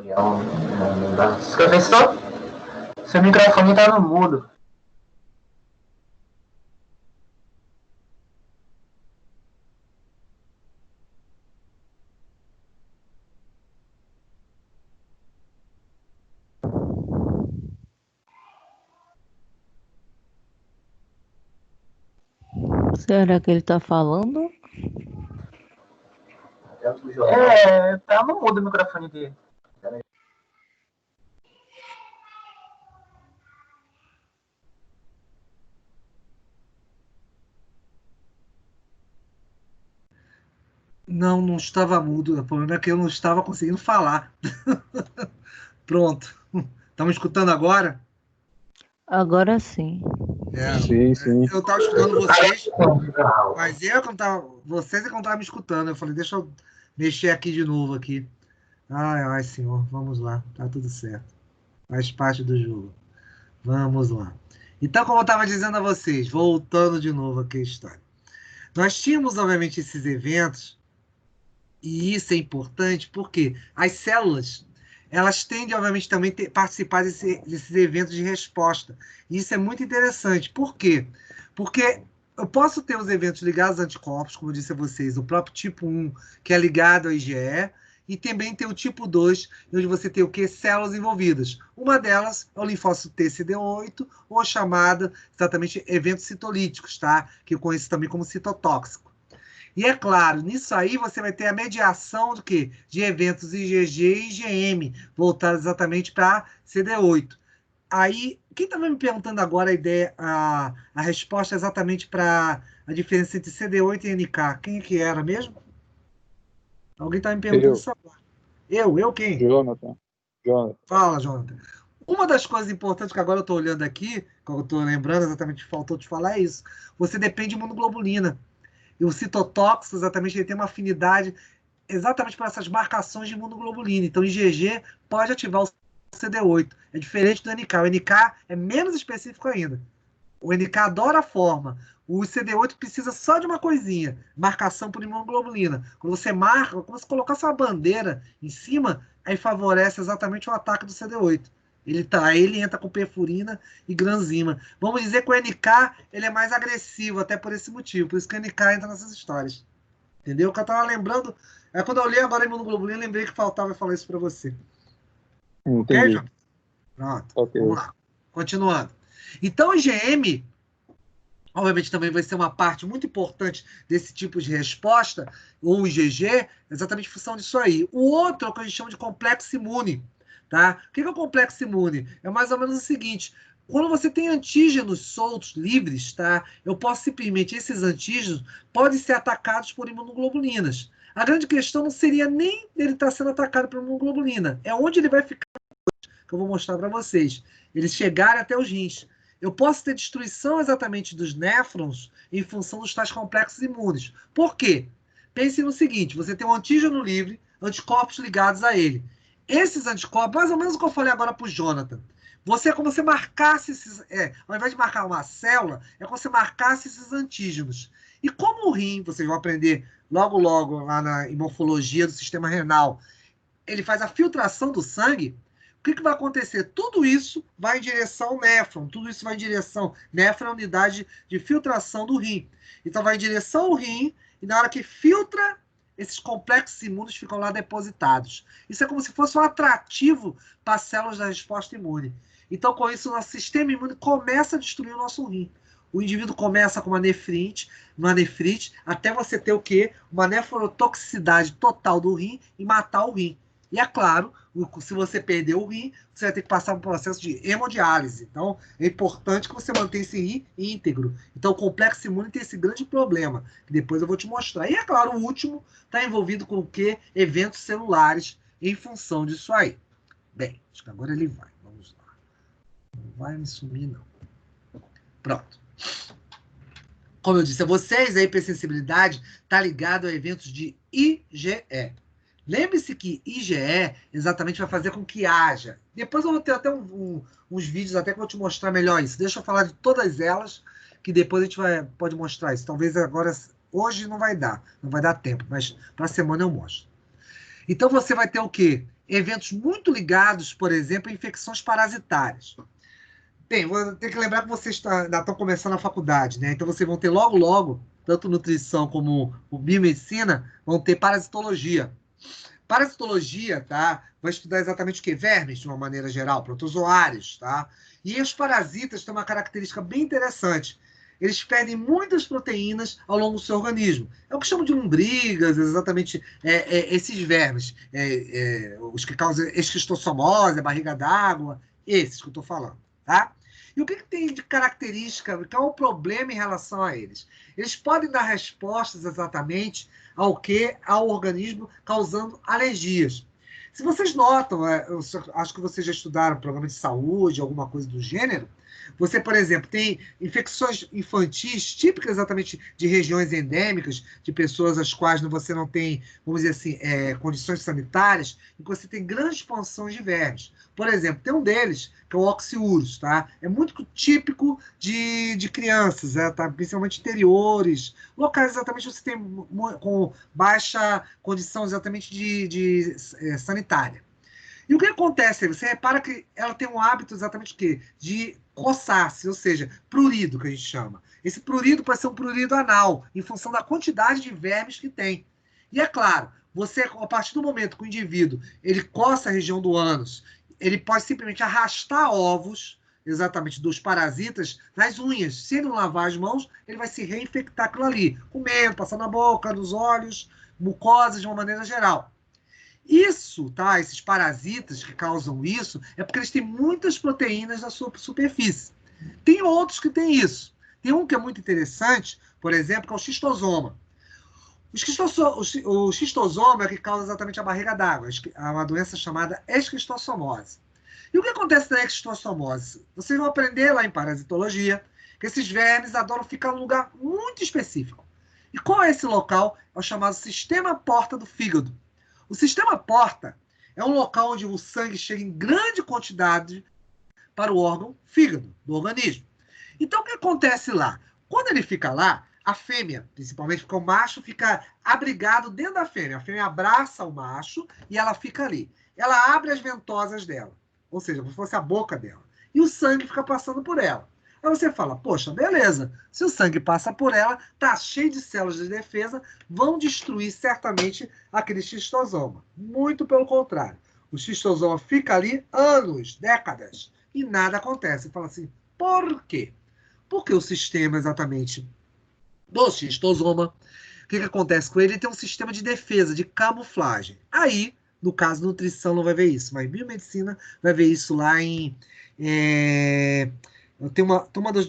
região, não dá. Professor, seu microfone está no mudo. Será que ele tá falando? Tá no mudo o microfone dele. Não, não estava mudo. O problema é que eu não estava conseguindo falar. Pronto. Estão me escutando agora? Agora sim. Sim. Eu estava escutando vocês, mas eu que não estava. Vocês é que não estavam me escutando. Eu falei, deixa eu mexer aqui de novo aqui. Ai, senhor, vamos lá. Tá tudo certo. Faz parte do jogo. Vamos lá. Então, como eu estava dizendo a vocês, voltando de novo aqui a história. Nós tínhamos, obviamente, esses eventos, e isso é importante porque as células, elas tendem, obviamente, também a participar desses eventos de resposta. E isso é muito interessante. Por quê? Porque eu posso ter os eventos ligados aos anticorpos, como eu disse a vocês, o próprio tipo 1, que é ligado ao IgE, e também tem o tipo 2, onde você tem o quê? Células envolvidas. Uma delas é o linfócito TCD8, ou chamada exatamente eventos citolíticos, tá? Que eu conheço também como citotóxico. E é claro, nisso aí você vai ter a mediação do quê? De eventos IgG e IgM, voltados exatamente para CD8. Aí, quem estava me perguntando agora a resposta exatamente para a diferença entre CD8 e NK, quem é que era mesmo? Alguém está me perguntando isso agora. Eu quem? Jonathan. Fala, Jonathan. Uma das coisas importantes que agora eu estou olhando aqui, que eu estou lembrando exatamente que faltou te falar, é isso. Você depende de imunoglobulina. E o citotóxico, exatamente, ele tem uma afinidade exatamente para essas marcações de imunoglobulina. Então, IgG pode ativar o CD8. É diferente do NK. O NK é menos específico ainda. O NK adora a forma. O CD8 precisa só de uma coisinha, marcação por imunoglobulina. Quando você marca, como se colocasse uma bandeira em cima, aí favorece exatamente o ataque do CD8. Ele entra com perfurina e granzima. Vamos dizer que o NK ele é mais agressivo, até por esse motivo. Por isso que o NK entra nessas histórias. Entendeu? O que eu estava lembrando, quando eu li agora a imunoglobulina, lembrei que faltava falar isso para você. Entendi. Ok, João? Pronto. Okay. Vamos lá. Continuando. Então, o IgM, obviamente, também vai ser uma parte muito importante desse tipo de resposta, ou o IgG, exatamente em função disso aí. O outro é o que a gente chama de complexo imune. Tá? O que é o complexo imune? É mais ou menos o seguinte: quando você tem antígenos soltos, livres, tá? Eu posso simplesmente, esses antígenos podem ser atacados por imunoglobulinas. A grande questão não seria nem ele estar sendo atacado por imunoglobulina, é onde ele vai ficar, que eu vou mostrar para vocês. Eles chegarem até os rins. Eu posso ter destruição exatamente dos néfrons em função dos tais complexos imunes. Por quê? Pense no seguinte: você tem um antígeno livre, anticorpos ligados a ele. Esses anticorpos, mais ou menos o que eu falei agora para o Jonathan, é como se marcasse esses. Ao invés de marcar uma célula, é como se marcasse esses antígenos. E como o rim, vocês vão aprender logo lá na morfologia do sistema renal, ele faz a filtração do sangue. O que vai acontecer? Tudo isso vai em direção ao néfron. Tudo isso vai em direção. Néfron é a unidade de filtração do rim. Então vai em direção ao rim, e na hora que filtra, esses complexos imunes ficam lá depositados. Isso é como se fosse um atrativo para as células da resposta imune. Então, com isso, o nosso sistema imune começa a destruir o nosso rim. O indivíduo começa com uma nefrite, até você ter o quê? Uma nefrotoxicidade total do rim e matar o rim. E é claro, se você perder o rim, você vai ter que passar por um processo de hemodiálise. Então, é importante que você mantenha esse rim íntegro. Então, o complexo imune tem esse grande problema, que depois eu vou te mostrar. E, é claro, o último está envolvido com o quê? Eventos celulares em função disso aí. Bem, acho que agora ele vai. Vamos lá. Não vai me sumir, não. Pronto. Como eu disse a vocês, a hipersensibilidade está ligada a eventos de IgE. Lembre-se que IgE exatamente vai fazer com que haja. Depois eu vou ter até uns vídeos até que eu vou te mostrar melhor isso. Deixa eu falar de todas elas, que depois a gente pode mostrar isso. Talvez agora, hoje não vai dar tempo, mas para a semana eu mostro. Então você vai ter o quê? eventos muito ligados, por exemplo, a infecções parasitárias. Bem, vou ter que lembrar que vocês ainda estão começando a faculdade, né? Então vocês vão ter logo, tanto nutrição como biomedicina, vão ter parasitologia. Parasitologia, tá? Vai estudar exatamente o quê? Vermes, de uma maneira geral, protozoários, tá? E os parasitas têm uma característica bem interessante. Eles perdem muitas proteínas ao longo do seu organismo. É o que chamam de lombrigas, exatamente esses vermes. Os que causam esquistossomose, barriga d'água, esses que eu estou falando, tá? E o que tem de característica, qual é o problema em relação a eles? Eles podem dar respostas exatamente ao que? Ao organismo, causando alergias. Se vocês notam, eu acho que vocês já estudaram programa de saúde, alguma coisa do gênero, você, por exemplo, tem infecções infantis típicas exatamente de regiões endêmicas, de pessoas às quais você não tem, vamos dizer assim, condições sanitárias, e que você tem grande expansão de vermes. Por exemplo, tem um deles, que é o oxiurus, tá? É muito típico de crianças, tá? Principalmente interiores, locais exatamente você tem com baixa condição exatamente de sanitária. E o que acontece? Você repara que ela tem um hábito exatamente o quê? De coçar-se, ou seja, prurido, que a gente chama. Esse prurido pode ser um prurido anal, em função da quantidade de vermes que tem. E é claro, você, a partir do momento que o indivíduo ele coça a região do ânus, ele pode simplesmente arrastar ovos, exatamente, dos parasitas nas unhas. Se ele não lavar as mãos, ele vai se reinfectar aquilo ali, comendo, passando na boca, nos olhos, mucosas de uma maneira geral. Isso, tá? Esses parasitas que causam isso, é porque eles têm muitas proteínas na sua superfície. Tem outros que têm isso. Tem um que é muito interessante, por exemplo, que é o xistosoma. O xistosoma é o que causa exatamente a barriga d'água, é uma doença chamada esquistossomose. E o que acontece na esquistossomose? Vocês vão aprender lá em parasitologia que esses vermes adoram ficar num lugar muito específico. E qual é esse local? É o chamado sistema porta do fígado. O sistema porta é um local onde o sangue chega em grande quantidade para o órgão fígado do organismo. Então, o que acontece lá? Quando ele fica lá, a fêmea, principalmente porque o macho fica abrigado dentro da fêmea. A fêmea abraça o macho e ela fica ali. Ela abre as ventosas dela, ou seja, como se fosse a boca dela. E o sangue fica passando por ela. Aí você fala, poxa, beleza, se o sangue passa por ela, tá cheio de células de defesa, vão destruir certamente aquele xistosoma. Muito pelo contrário. O xistosoma fica ali anos, décadas, e nada acontece. Você fala assim, por quê? Porque o sistema exatamente do xistosoma, o que acontece com ele? Ele tem um sistema de defesa, de camuflagem. Aí, no caso, nutrição não vai ver isso, mas biomedicina vai ver isso lá em... Tem uma das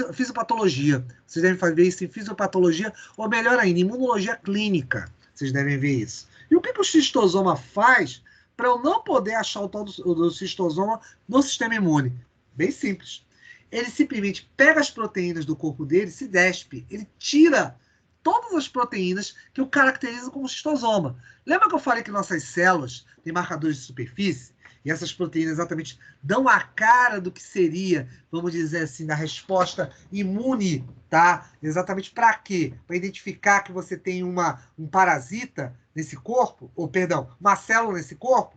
fisiopatologia. Vocês devem ver isso em fisiopatologia, ou melhor ainda, imunologia clínica. Vocês devem ver isso. E o que o xistosoma faz para eu não poder achar o tal do xistosoma no sistema imune? Bem simples. Ele simplesmente pega as proteínas do corpo dele, se despe. Ele tira todas as proteínas que o caracterizam como xistosoma. Lembra que eu falei que nossas células têm marcadores de superfície? E essas proteínas exatamente dão a cara do que seria, vamos dizer assim, da resposta imune, tá? Exatamente para quê? Para identificar que você tem um parasita nesse corpo, ou perdão, uma célula nesse corpo.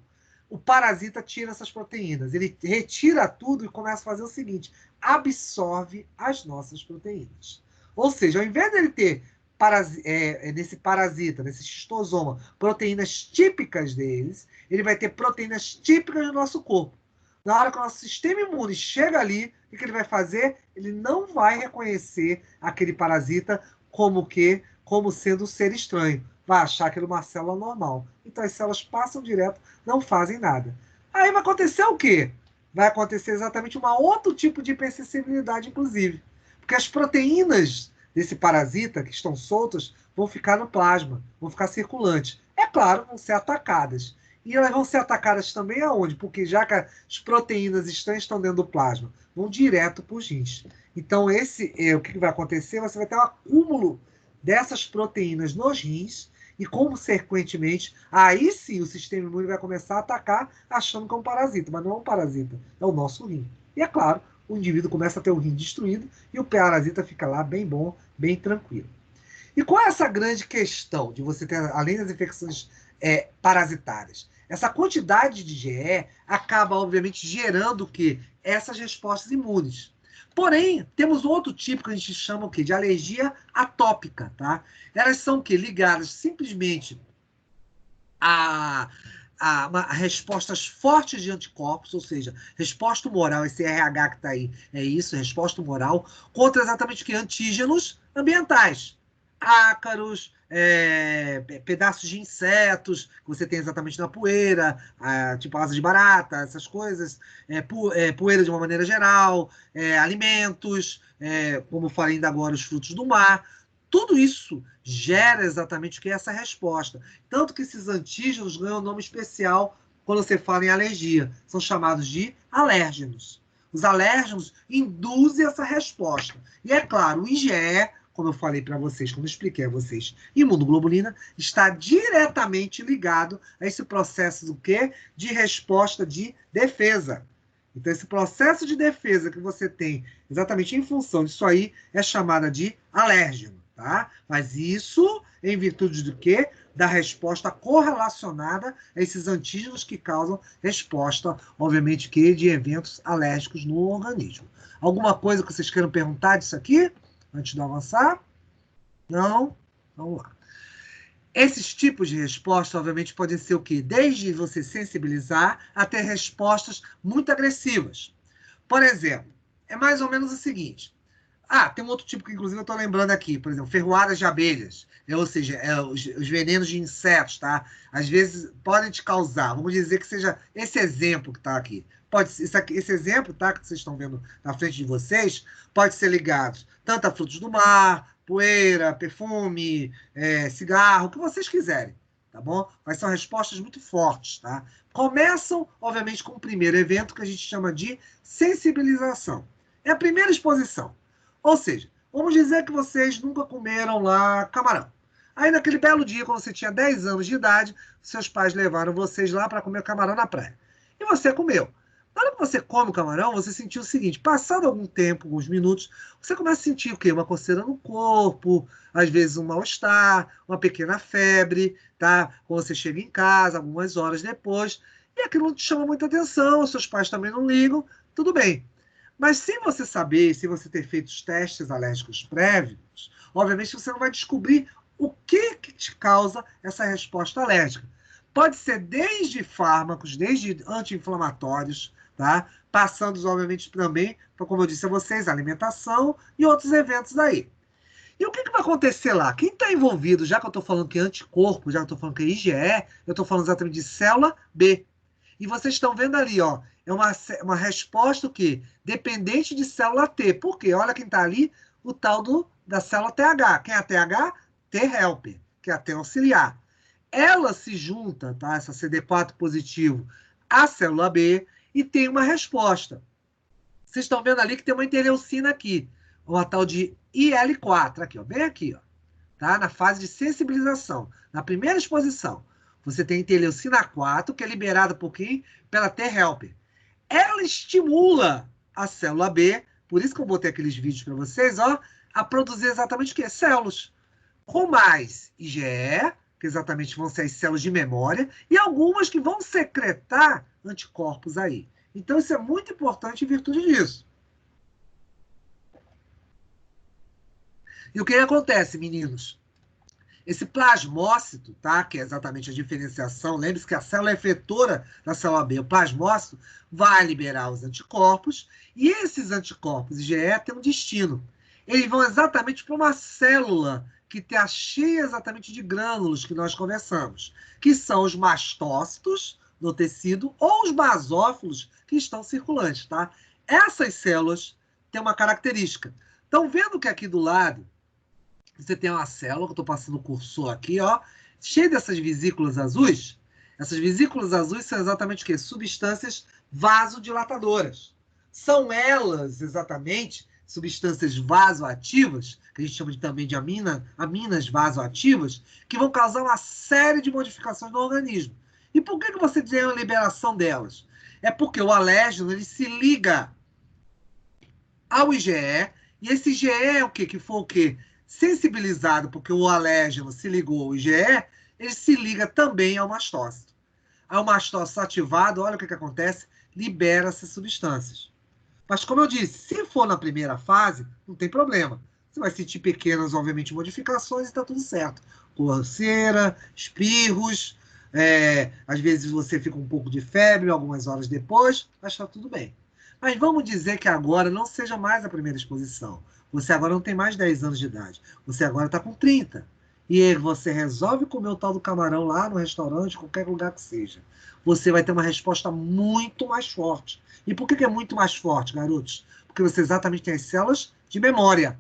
O parasita tira essas proteínas. Ele retira tudo e começa a fazer o seguinte, absorve as nossas proteínas. Ou seja, ao invés dele ter nesse parasita, nesse xistosoma, proteínas típicas deles, ele vai ter proteínas típicas do nosso corpo. Na hora que o nosso sistema imune chega ali, o que ele vai fazer? Ele não vai reconhecer aquele parasita como sendo um ser estranho. Vai achar aquilo uma célula normal. Então as células passam direto, não fazem nada. Aí vai acontecer o quê? Vai acontecer exatamente um outro tipo de hipersensibilidade, inclusive. Porque as proteínas desse parasita que estão soltas vão ficar no plasma, vão ficar circulantes. É claro, vão ser atacadas. E elas vão ser atacadas também aonde? Porque já que as proteínas estão dentro do plasma, vão direto para os rins. Então, o que vai acontecer? Você vai ter um acúmulo dessas proteínas nos rins e, consequentemente, aí sim o sistema imune vai começar a atacar achando que é um parasita, mas não é um parasita, é o nosso rim. E é claro, o indivíduo começa a ter o rim destruído e o parasita fica lá bem bom, bem tranquilo. E qual é essa grande questão de você ter, além das infecções parasitárias? Essa quantidade de IgE acaba, obviamente, gerando o quê? Essas respostas imunes. Porém, temos outro tipo que a gente chama o quê? De alergia atópica, tá? Elas são o quê? Ligadas simplesmente a respostas fortes de anticorpos, ou seja, resposta humoral, esse RH que está aí, é isso, resposta humoral, contra exatamente o que? Antígenos ambientais. Ácaros, pedaços de insetos que você tem exatamente na poeira, tipo asas de barata, essas coisas, poeira de uma maneira geral, alimentos, como eu falei ainda agora, os frutos do mar. Tudo isso gera exatamente o que é essa resposta. Tanto que esses antígenos ganham um nome especial quando você fala em alergia. São chamados de alérgenos. Os alérgenos induzem essa resposta. E é claro, o IgE, como eu falei para vocês, quando eu expliquei a vocês, imunoglobulina, está diretamente ligado a esse processo do quê? De resposta de defesa. Então, esse processo de defesa que você tem exatamente em função disso aí é chamada de alérgeno. Tá? Mas isso em virtude do quê? Da resposta correlacionada a esses antígenos que causam resposta, obviamente, que de eventos alérgicos no organismo. Alguma coisa que vocês queiram perguntar disso aqui? Antes de avançar? Não? Vamos lá. Esses tipos de resposta, obviamente, podem ser o quê? Desde você sensibilizar até respostas muito agressivas. Por exemplo, é mais ou menos o seguinte. Tem um outro tipo que, inclusive, eu estou lembrando aqui. Por exemplo, ferroadas de abelhas. Ou seja, os venenos de insetos, tá? Às vezes, podem te causar. Vamos dizer que seja esse exemplo que está aqui. Esse exemplo, tá? Que vocês estão vendo na frente de vocês, pode ser ligado tanto a frutos do mar, poeira, perfume, cigarro, o que vocês quiserem. Tá bom? Mas são respostas muito fortes, tá? Começam, obviamente, com o primeiro evento que a gente chama de sensibilização. É a primeira exposição. Ou seja, vamos dizer que vocês nunca comeram lá camarão. Aí, naquele belo dia, quando você tinha 10 anos de idade, seus pais levaram vocês lá para comer camarão na praia. E você comeu. Na hora que você come o camarão, você sentiu o seguinte: passado algum tempo, alguns minutos, você começa a sentir o quê? Uma coceira no corpo, às vezes um mal-estar, uma pequena febre, tá? Quando você chega em casa, algumas horas depois, e aquilo não te chama muita atenção, seus pais também não ligam, tudo bem. Mas sem você saber, sem você ter feito os testes alérgicos prévios, obviamente você não vai descobrir o que te causa essa resposta alérgica. Pode ser desde fármacos, desde anti-inflamatórios, tá? Passando, obviamente, também, como eu disse a vocês, alimentação e outros eventos aí. E o que vai acontecer lá? Quem está envolvido, já que eu estou falando que é anticorpo, já que eu estou falando que é IgE, eu estou falando exatamente de célula B. E vocês estão vendo ali, ó, é uma resposta o quê? Dependente de célula T. Por quê? Olha quem está ali, o tal da célula TH. Quem é a TH? T-helper, que é a T auxiliar. Ela se junta, tá? Essa CD4 positivo, à célula B e tem uma resposta. Vocês estão vendo ali que tem uma interleucina aqui, uma tal de IL4, aqui, ó, bem aqui, ó, tá? Na fase de sensibilização, na primeira exposição. Você tem a interleucina 4, que é liberada por quem? Pela T-helper. Ela estimula a célula B, por isso que eu botei aqueles vídeos para vocês, ó, a produzir exatamente o quê? Células. Com mais IgE, que exatamente vão ser as células de memória, e algumas que vão secretar anticorpos aí. Então, isso é muito importante em virtude disso. E o que acontece, meninos? Esse plasmócito, tá? Que é exatamente a diferenciação, lembre-se que a célula efetora da célula B, o plasmócito, vai liberar os anticorpos, e esses anticorpos IgE têm um destino. Eles vão exatamente para uma célula que está cheia exatamente de grânulos que nós conversamos, que são os mastócitos no tecido ou os basófilos que estão circulantes, tá? Essas células têm uma característica. Estão vendo que aqui do lado você tem uma célula, que eu estou passando o cursor aqui, ó, cheia dessas vesículas azuis? Essas vesículas azuis são exatamente o quê? Substâncias vasodilatadoras. São elas, exatamente, substâncias vasoativas, que a gente chama também de aminas vasoativas, que vão causar uma série de modificações no organismo. E por que você tem a liberação delas? É porque o alérgeno ele se liga ao IgE, e esse IgE é o quê? Que foi o quê? Sensibilizado, porque o alérgeno se ligou ao IgE, ele se liga também ao mastócito. Aí o mastócito ativado, olha o que acontece, libera essas substâncias. Mas como eu disse, se for na primeira fase, não tem problema. Você vai sentir pequenas, obviamente, modificações e está tudo certo. Coceira, espirros, às vezes você fica um pouco de febre algumas horas depois, mas está tudo bem. Mas vamos dizer que agora não seja mais a primeira exposição. Você agora não tem mais 10 anos de idade. Você agora está com 30. E aí você resolve comer o tal do camarão lá no restaurante, qualquer lugar que seja. Você vai ter uma resposta muito mais forte. E por que é muito mais forte, garotos? Porque você exatamente tem as células de memória.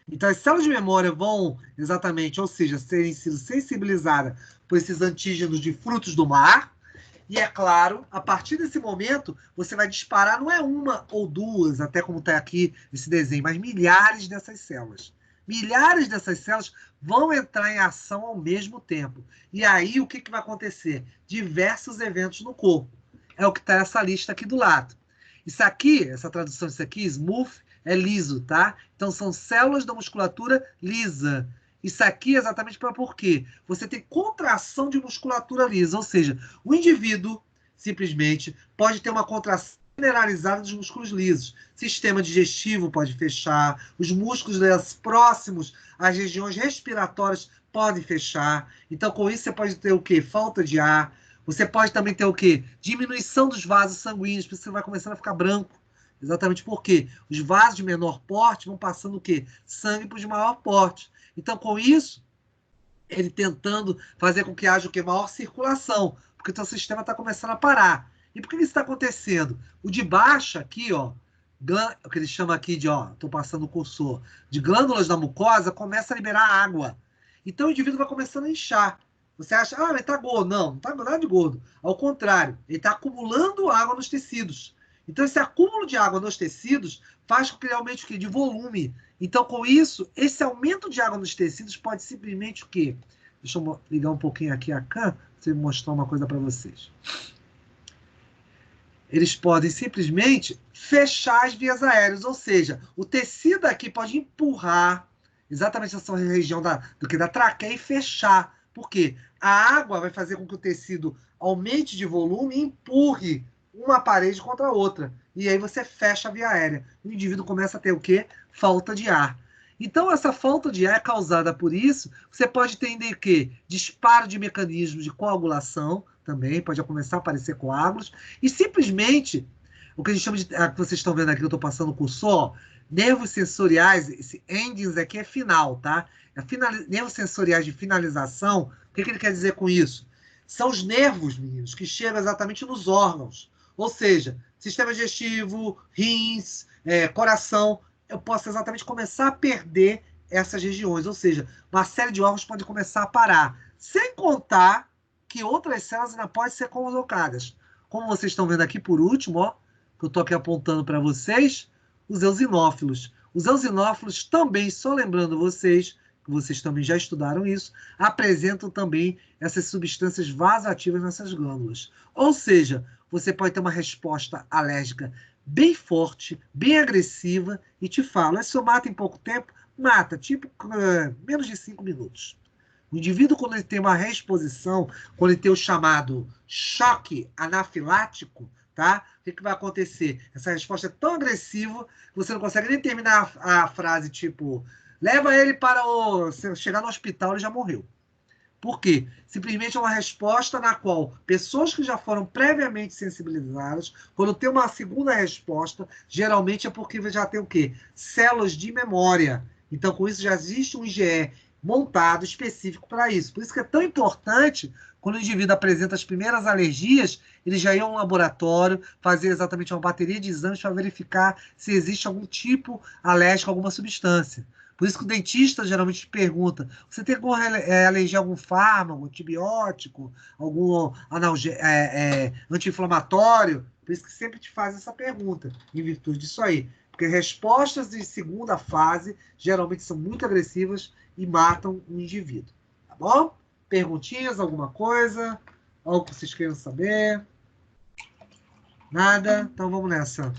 Então, as células de memória vão exatamente, ou seja, serem sido sensibilizadas por esses antígenos de frutos do mar. E é claro, a partir desse momento, você vai disparar, não é uma ou duas, até como está aqui esse desenho, mas milhares dessas células. Milhares dessas células vão entrar em ação ao mesmo tempo. E aí, o que vai acontecer? Diversos eventos no corpo. É o que está essa lista aqui do lado. Isso aqui, essa tradução disso aqui, smooth, é liso, tá? Então, são células da musculatura lisa. Isso aqui é exatamente para por quê? Você tem contração de musculatura lisa, ou seja, o indivíduo simplesmente pode ter uma contração generalizada dos músculos lisos. Sistema digestivo pode fechar, os músculos próximos às regiões respiratórias podem fechar. Então, com isso, você pode ter o quê? Falta de ar. Você pode também ter o quê? Diminuição dos vasos sanguíneos, porque você vai começando a ficar branco. Exatamente porque os vasos de menor porte vão passando o quê? Sangue para os de maior porte. Então, com isso, ele tentando fazer com que haja o quê? Maior circulação, porque o seu sistema está começando a parar. E por que isso está acontecendo? O de baixo aqui, ó, o que ele chama aqui de, ó, estou passando o cursor, de glândulas da mucosa, começa a liberar água. Então, o indivíduo vai começando a inchar. Você acha, ele está gordo. Não está nada de gordo. Ao contrário, ele está acumulando água nos tecidos. Então, esse acúmulo de água nos tecidos faz com que ele aumente o quê? De volume. Então, com isso, esse aumento de água nos tecidos pode simplesmente o quê? Deixa eu ligar um pouquinho aqui a câmera, para mostrar uma coisa para vocês. Eles podem simplesmente fechar as vias aéreas, ou seja, o tecido aqui pode empurrar exatamente essa região da traqueia e fechar. Por quê? A água vai fazer com que o tecido aumente de volume e empurre uma parede contra a outra. E aí você fecha a via aérea. O indivíduo começa a ter o quê? Falta de ar. Então, essa falta de ar é causada por isso. Você pode entender que disparo de mecanismos de coagulação também, pode começar a aparecer coágulos. E simplesmente, o que a gente chama de... que vocês estão vendo aqui, eu estou passando o cursor, nervos sensoriais, esse endings aqui é final, tá? Nervos sensoriais de finalização, o que ele quer dizer com isso? São os nervos, meninos, que chegam exatamente nos órgãos. Ou seja, sistema digestivo, rins, coração, eu posso exatamente começar a perder essas regiões. Ou seja, uma série de órgãos pode começar a parar. Sem contar que outras células ainda podem ser colocadas. Como vocês estão vendo aqui por último, ó, que eu estou aqui apontando para vocês, os eosinófilos. Os eosinófilos também, só lembrando vocês, que vocês também já estudaram isso, apresentam também essas substâncias vasoativas nessas glândulas. Ou seja, você pode ter uma resposta alérgica bem forte, bem agressiva, e te falo, isso mata em pouco tempo? Mata, tipo, menos de 5 minutos. O indivíduo, quando ele tem uma reexposição, quando ele tem o chamado choque anafilático, tá? O que vai acontecer? Essa resposta é tão agressiva que você não consegue nem terminar a frase, tipo, leva ele para se chegar no hospital, ele já morreu. Por quê? Simplesmente é uma resposta na qual pessoas que já foram previamente sensibilizadas, quando tem uma segunda resposta, geralmente é porque já tem o quê? Células de memória. Então, com isso, já existe um IgE montado específico para isso. Por isso que é tão importante, quando o indivíduo apresenta as primeiras alergias, ele já ir a um laboratório, fazer exatamente uma bateria de exames para verificar se existe algum tipo alérgico a alguma substância. Por isso que o dentista geralmente pergunta, você tem alguma alergia a algum fármaco, antibiótico, algum anti-inflamatório? Por isso que sempre te faz essa pergunta, em virtude disso aí. Porque respostas de segunda fase geralmente são muito agressivas e matam o indivíduo. Tá bom? Perguntinhas, alguma coisa? Algo que vocês queiram saber? Nada? Então vamos nessa.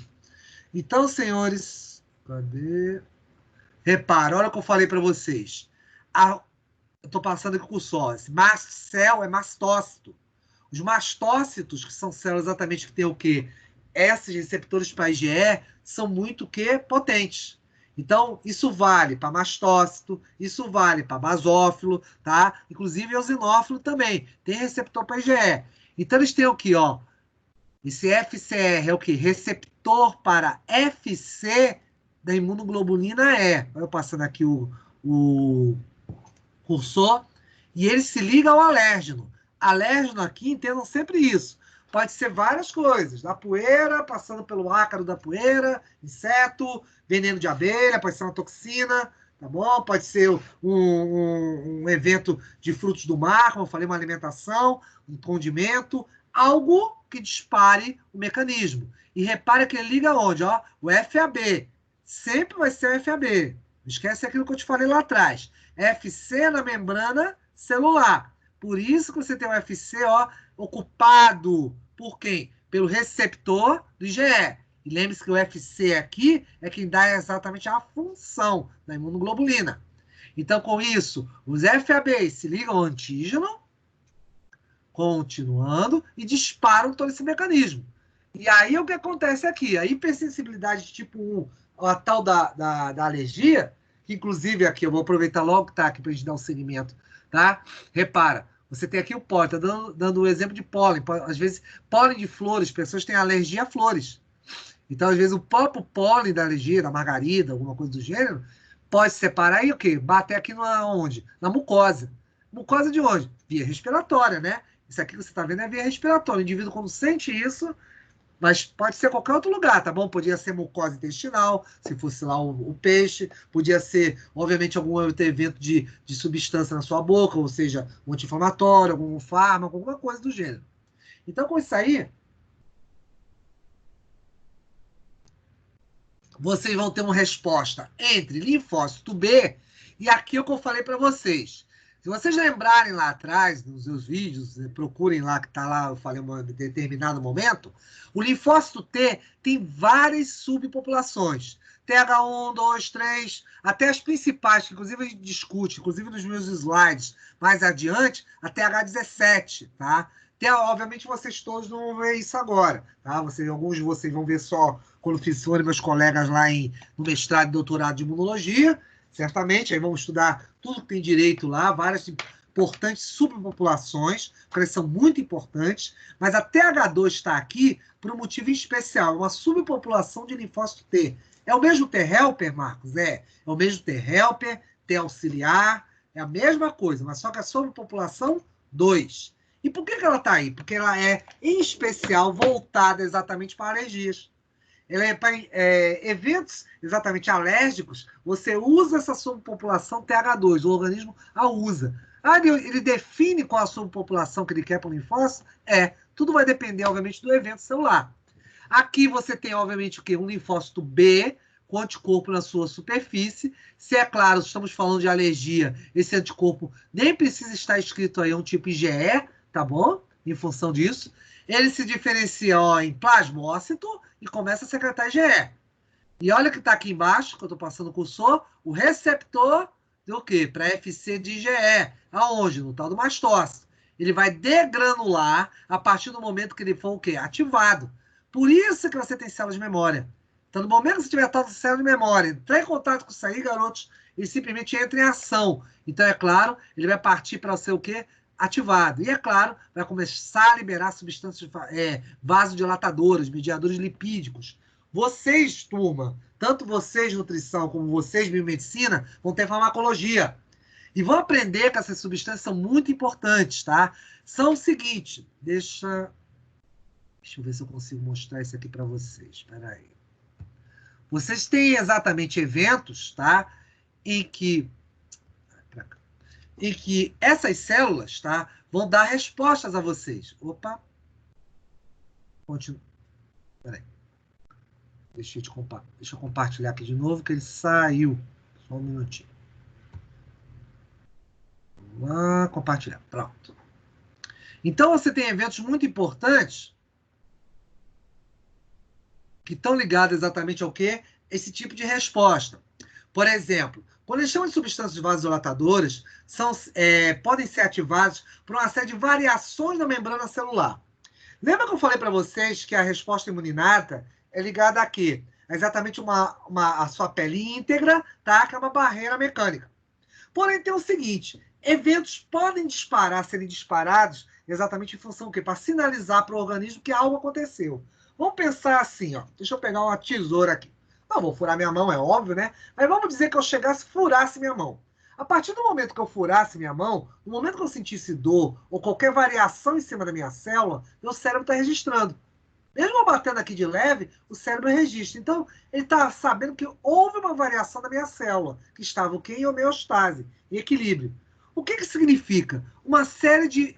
Então, senhores, cadê? Repara, olha o que eu falei para vocês. Eu estou passando aqui com o cursor. Esse mast cell é mastócito. Os mastócitos, que são células exatamente que tem o quê? Esses receptores para IgE são muito potentes. Então, isso vale para mastócito, isso vale para basófilo, tá? Inclusive eosinófilo também, tem receptor para IgE. Então, eles têm o quê, ó? Esse FCR é o quê? Receptor para FC da imunoglobulina E. Eu passando aqui o cursor. E ele se liga ao alérgeno. Alérgeno aqui, entendam sempre isso. Pode ser várias coisas. Da poeira, passando pelo ácaro da poeira, inseto, veneno de abelha, pode ser uma toxina, tá bom? Pode ser um evento de frutos do mar, como eu falei, uma alimentação, um condimento, algo que dispare o mecanismo. E repare que ele liga onde? Ó, o FAB. Sempre vai ser o FAB. Não esquece aquilo que eu te falei lá atrás. FC na membrana celular. Por isso que você tem o FC, ó, ocupado por quem? Pelo receptor do IgE. E lembre-se que o FC aqui é quem dá exatamente a função da imunoglobulina. Então, com isso, os FABs se ligam ao antígeno, continuando, e disparam todo esse mecanismo. E aí, o que acontece aqui? A hipersensibilidade tipo 1, a tal da alergia, que inclusive aqui, eu vou aproveitar logo que está aqui para a gente dar um segmento, tá? Repara, você tem aqui o pólen, tá dando um exemplo de pólen. Às vezes, pólen de flores, pessoas têm alergia a flores. Então, às vezes, o próprio pólen da alergia, da margarida, alguma coisa do gênero, pode separar e o quê? Bater aqui onde? Na mucosa. Mucosa de onde? Via respiratória, né? Isso aqui que você está vendo é via respiratória. O indivíduo, quando sente isso, mas pode ser qualquer outro lugar, tá bom? Podia ser mucosa intestinal, se fosse lá o peixe. Podia ser, obviamente, algum outro evento de substância na sua boca, ou seja, um anti-inflamatório, algum fármaco, alguma coisa do gênero. Então, com isso aí, vocês vão ter uma resposta entre linfócito B e aquilo que eu falei para vocês. Se vocês lembrarem lá atrás, nos seus vídeos, procurem lá, que está lá, eu falei em um determinado momento, o linfócito T tem várias subpopulações. TH1, 2, 3, até as principais, que inclusive a gente discute, inclusive nos meus slides mais adiante, a TH17, tá? Obviamente vocês todos não vão ver isso agora, tá? Alguns de vocês vão ver só quando forem meus colegas lá no mestrado e doutorado de imunologia, certamente, aí vamos estudar tudo que tem direito lá, várias importantes subpopulações, porque elas são muito importantes, mas a TH2 está aqui por um motivo especial, uma subpopulação de linfócito T. É o mesmo T-helper, Marcos? É o mesmo T-helper, T-auxiliar, é a mesma coisa, mas só que a subpopulação 2. E por que ela está aí? Porque ela é, em especial, voltada exatamente para alergias. Ela é para eventos exatamente alérgicos, você usa essa subpopulação TH2, o organismo a usa. Ele define qual a subpopulação que ele quer para o linfócito? Tudo vai depender, obviamente, do evento celular. Aqui você tem, obviamente, o quê? Um linfócito B, com anticorpo na sua superfície. Se é claro, estamos falando de alergia, esse anticorpo nem precisa estar escrito aí, é um tipo IgE, tá bom? Em função disso. Ele se diferencia em plasmócito e começa a secretar IgE. E olha que está aqui embaixo, que eu estou passando o cursor, o receptor do quê? Para FC de IgE. Aonde? No tal do mastócito. Ele vai degranular a partir do momento que ele for o quê? Ativado. Por isso que você tem células de memória. Então, no momento que você tiver tal célula de memória, entrar em contato com isso aí, garotos, ele simplesmente entra em ação. Então, é claro, ele vai partir para ser o quê? Ativado. E, é claro, vai começar a liberar substâncias vasodilatadoras, mediadores lipídicos. Vocês, turma, tanto vocês, nutrição, como vocês, biomedicina, vão ter farmacologia. E vão aprender que essas substâncias são muito importantes, tá? São o seguinte, deixa eu ver se eu consigo mostrar isso aqui para vocês. Espera aí. Vocês têm exatamente eventos, tá? Em que essas células, tá, vão dar respostas a vocês. Opa! Continua. Espera aí. Deixa eu compartilhar aqui de novo, que ele saiu. Só um minutinho. Vamos lá, compartilhar. Pronto. Então, você tem eventos muito importantes que estão ligados exatamente ao quê? Esse tipo de resposta. Por exemplo, Quando eles chamam de substâncias vasodilatadoras, podem ser ativadas por uma série de variações da membrana celular. Lembra que eu falei para vocês que a resposta imunidade é ligada a quê? É exatamente a sua pele íntegra, tá? Que é uma barreira mecânica. Porém, tem o seguinte, eventos podem serem disparados exatamente em função do quê? Para sinalizar para o organismo que algo aconteceu. Vamos pensar assim, ó. Deixa eu pegar uma tesoura aqui. Não vou furar minha mão, é óbvio, né? Mas vamos dizer que eu chegasse e furasse minha mão. A partir do momento que eu furasse minha mão, no momento que eu sentisse dor ou qualquer variação em cima da minha célula, meu cérebro está registrando. Mesmo eu batendo aqui de leve, o cérebro registra. Então, ele está sabendo que houve uma variação da minha célula, que estava o quê? Em homeostase, em equilíbrio. O que significa? Uma série de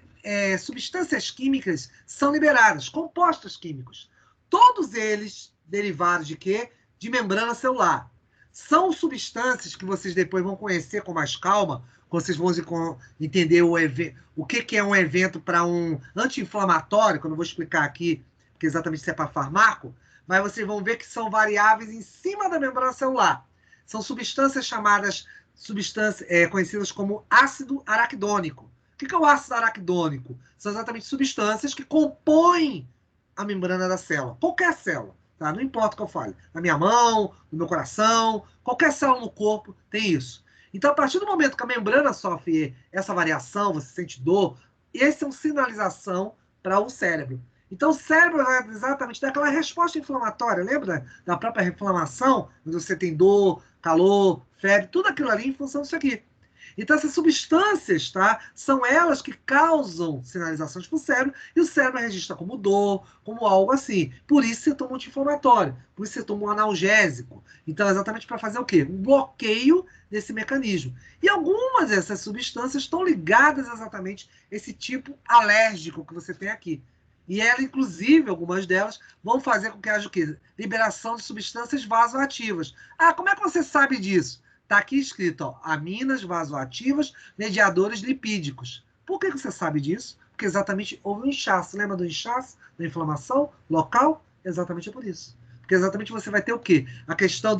substâncias químicas são liberadas, compostos químicos. Todos eles derivados de quê? De membrana celular. São substâncias que vocês depois vão conhecer com mais calma, vocês vão entender o que é um evento para um anti-inflamatório, que eu não vou explicar aqui, porque exatamente se é para fármaco, mas vocês vão ver que são variáveis em cima da membrana celular. São substâncias chamadas, conhecidas como ácido araquidônico. O que é o ácido araquidônico? São exatamente substâncias que compõem a membrana da célula, qualquer célula. Tá? Não importa o que eu fale. Na minha mão, no meu coração, qualquer célula no corpo tem isso. Então, a partir do momento que a membrana sofre essa variação, você sente dor, essa é uma sinalização para o cérebro. Então, o cérebro vai exatamente dar aquela resposta inflamatória. Lembra da própria inflamação? Quando você tem dor, calor, febre, tudo aquilo ali em função disso aqui. Então, essas substâncias, tá, são elas que causam sinalizações para o cérebro e o cérebro registra como dor, como algo assim. Por isso você toma um anti-inflamatório, por isso você toma um analgésico. Então, exatamente para fazer o quê? Um bloqueio desse mecanismo. E algumas dessas substâncias estão ligadas exatamente a esse tipo alérgico que você tem aqui. E ela, inclusive, algumas delas, vão fazer com que haja o quê? Liberação de substâncias vasoativas. Ah, como é que você sabe disso? Está aqui escrito, ó, aminas vasoativas, mediadores lipídicos. Por que você sabe disso? Porque exatamente houve um inchaço. Lembra do inchaço, da inflamação local? Exatamente é por isso. Porque exatamente você vai ter o quê? A questão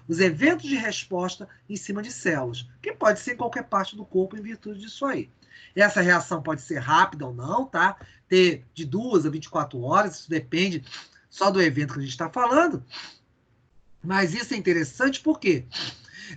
os eventos de resposta em cima de células, que pode ser em qualquer parte do corpo em virtude disso aí. Essa reação pode ser rápida ou não, tá? Ter de 2 a 24 horas, isso depende só do evento que a gente está falando. Mas isso é interessante porque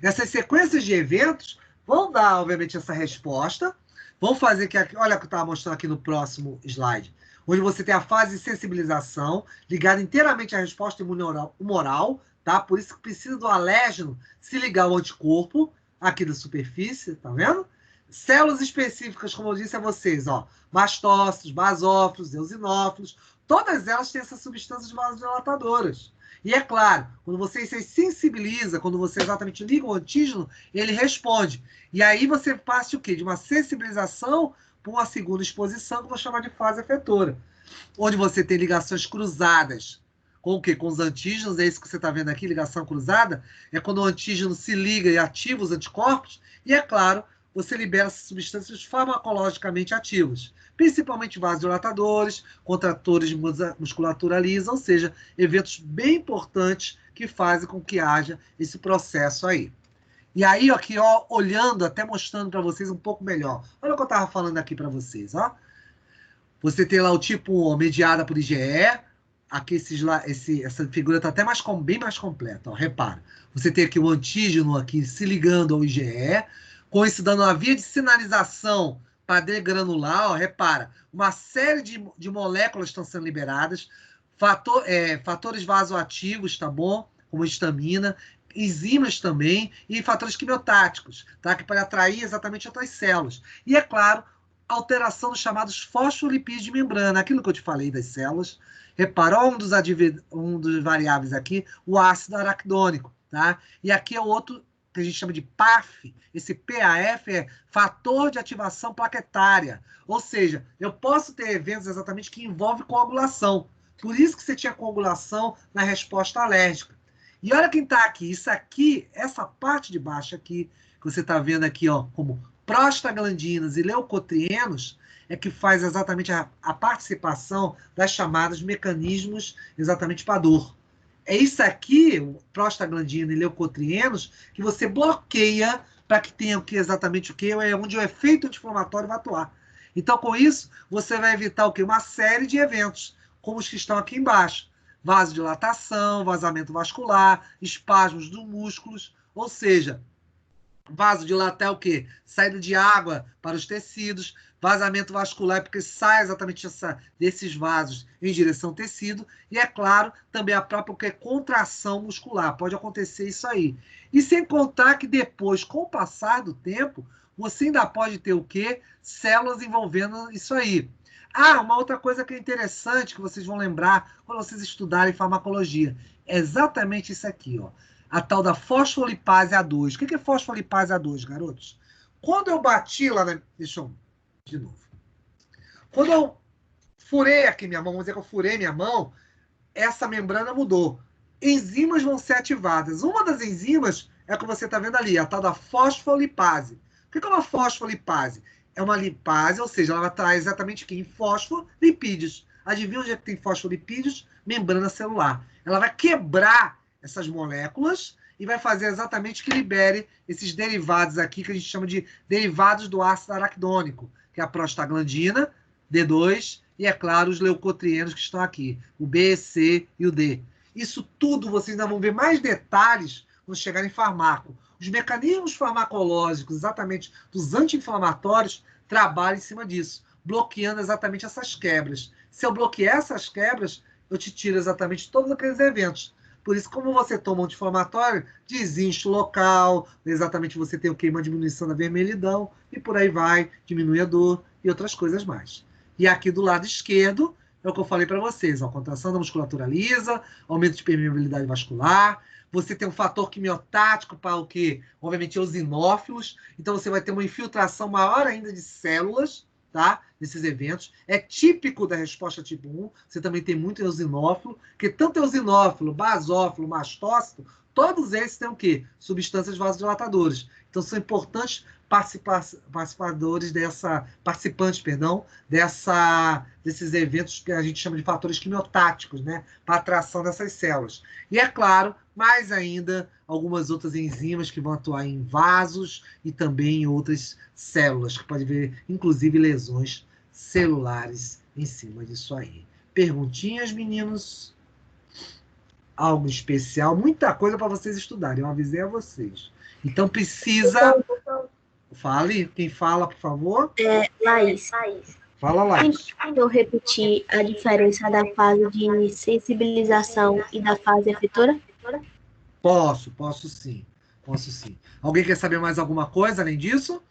essas sequências de eventos vão dar, obviamente, essa resposta, vão fazer que, olha o que eu estava mostrando aqui no próximo slide, onde você tem a fase de sensibilização, ligada inteiramente à resposta humoral, tá? Por isso que precisa do alérgeno se ligar ao anticorpo, aqui da superfície, tá vendo? Células específicas, como eu disse a vocês, ó, mastócitos, basófilos, eosinófilos, todas elas têm essas substâncias vasodilatadoras. E é claro, quando você se sensibiliza, quando você exatamente liga o antígeno, ele responde. E aí você passa o quê? De uma sensibilização para uma segunda exposição, que eu vou chamar de fase efetora, onde você tem ligações cruzadas. Com o quê? Com os antígenos, é isso que você está vendo aqui, ligação cruzada, é quando o antígeno se liga e ativa os anticorpos, e é claro, você libera substâncias farmacologicamente ativas, principalmente vasodilatadores, contratores de musculatura lisa, ou seja, eventos bem importantes que fazem com que haja esse processo aí. E aí, aqui, ó, olhando, até mostrando para vocês um pouco melhor. Olha o que eu estava falando aqui para vocês, ó. Você tem lá o tipo mediada por IgE, aqui essa figura está até bem mais completa, ó, repara. Você tem aqui o antígeno aqui se ligando ao IgE, com isso dando uma via de sinalização para degranular, ó, repara, uma série de moléculas estão sendo liberadas, fatores vasoativos, tá bom? Como histamina, enzimas também e fatores quimiotáticos, tá? Que para atrair exatamente outras células. E, é claro, alteração dos chamados fosfolipídios de membrana, aquilo que eu te falei das células. Repara, ó, um dos variáveis aqui, o ácido araquidônico, tá? E aqui é o outro que a gente chama de PAF. Esse PAF é fator de ativação plaquetária. Ou seja, eu posso ter eventos exatamente que envolvem coagulação. Por isso que você tinha coagulação na resposta alérgica. E olha quem está aqui. Isso aqui, essa parte de baixo aqui, que você está vendo aqui, ó, como prostaglandinas e leucotrienos, é que faz exatamente a participação das chamadas mecanismos exatamente para dor. É isso aqui, prostaglandina e leucotrienos, que você bloqueia para que tenha o que exatamente o que? É onde o efeito anti-inflamatório vai atuar. Então, com isso, você vai evitar o quê? Uma série de eventos, como os que estão aqui embaixo. Vasodilatação, vazamento vascular, espasmos dos músculos, ou seja, vasodilatar é o quê? Saída de água para os tecidos, vazamento vascular é porque sai exatamente desses vasos em direção ao tecido, e é claro, também a própria contração muscular, pode acontecer isso aí. E sem contar que depois, com o passar do tempo, você ainda pode ter o quê? Células envolvendo isso aí. Ah, uma outra coisa que é interessante, que vocês vão lembrar quando vocês estudarem farmacologia, é exatamente isso aqui, ó. A tal da fosfolipase A2. O que é fosfolipase A2, garotos? Quando eu bati lá na... Deixa eu... De novo. Quando eu furei aqui minha mão, vamos dizer que eu furei minha mão, essa membrana mudou. Enzimas vão ser ativadas. Uma das enzimas é a que você está vendo ali, a tal da fosfolipase. O que é uma fosfolipase? É uma lipase, ou seja, ela vai trazer exatamente aqui em fosfolipídios. Adivinha onde é que tem fosfolipídios? Membrana celular. Ela vai quebrar essas moléculas e vai fazer exatamente que libere esses derivados aqui, que a gente chama de derivados do ácido araquidônico, que é a prostaglandina, D2, e, é claro, os leucotrienos que estão aqui, o B, C e o D. Isso tudo vocês ainda vão ver mais detalhes quando chegar em farmaco. Os mecanismos farmacológicos, exatamente dos anti-inflamatórios, trabalham em cima disso, bloqueando exatamente essas quebras. Se eu bloquear essas quebras, eu te tiro exatamente todos aqueles eventos. Por isso, como você toma um anti-inflamatório, desincha o local, exatamente você tem o quê? Uma diminuição da vermelhidão, e por aí vai, diminui a dor e outras coisas mais. E aqui do lado esquerdo, é o que eu falei para vocês, ó, contração da musculatura lisa, aumento de permeabilidade vascular, você tem um fator quimiotático para o quê? Obviamente, eosinófilos, então você vai ter uma infiltração maior ainda de células, tá? Nesses eventos. É típico da resposta tipo 1, você também tem muito eosinófilo, que tanto eosinófilo, basófilo, mastócito, todos eles têm o quê? Substâncias vasodilatadoras. Então, são importantes participantes desses eventos que a gente chama de fatores quimiotáticos, né? Para atração dessas células. E, é claro, mais ainda, algumas outras enzimas que vão atuar em vasos e também em outras células, que pode haver, inclusive, lesões celulares em cima disso aí. Perguntinhas, meninos? Algo especial? Muita coisa para vocês estudarem, eu avisei a vocês. Então, precisa... Fale, quem fala, por favor? Laís. Fala, Laís. Tem como eu repetir a diferença da fase de sensibilização e da fase efetora? Posso sim. Alguém quer saber mais alguma coisa além disso?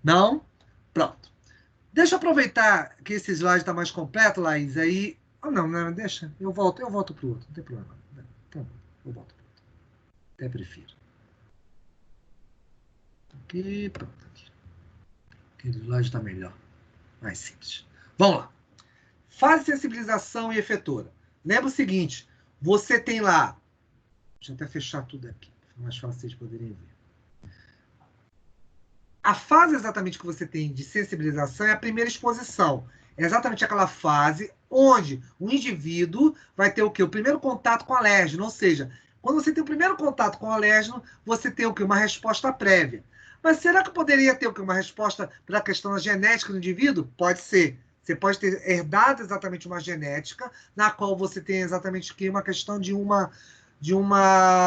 Não? Pronto. Deixa eu aproveitar que esse slide está mais completo, Laís, aí... Não, deixa. Eu volto para o outro, não tem problema. Tá bom, eu volto para o outro. Até prefiro. Aqui, pronto. Aquele slide está melhor. Mais simples. Vamos lá. Fase de sensibilização e efetora. Lembra o seguinte, você tem lá... Deixa eu até fechar tudo aqui, para mais fácil vocês poderem ver. A fase exatamente que você tem de sensibilização é a primeira exposição. É exatamente aquela fase onde o indivíduo vai ter o quê? O primeiro contato com o alérgeno, ou seja, quando você tem o primeiro contato com o alérgeno, você tem o quê? Uma resposta prévia. Mas será que poderia ter o quê? Uma resposta para a questão da genética do indivíduo? Pode ser. Você pode ter herdado exatamente uma genética, na qual você tem exatamente uma questão de uma,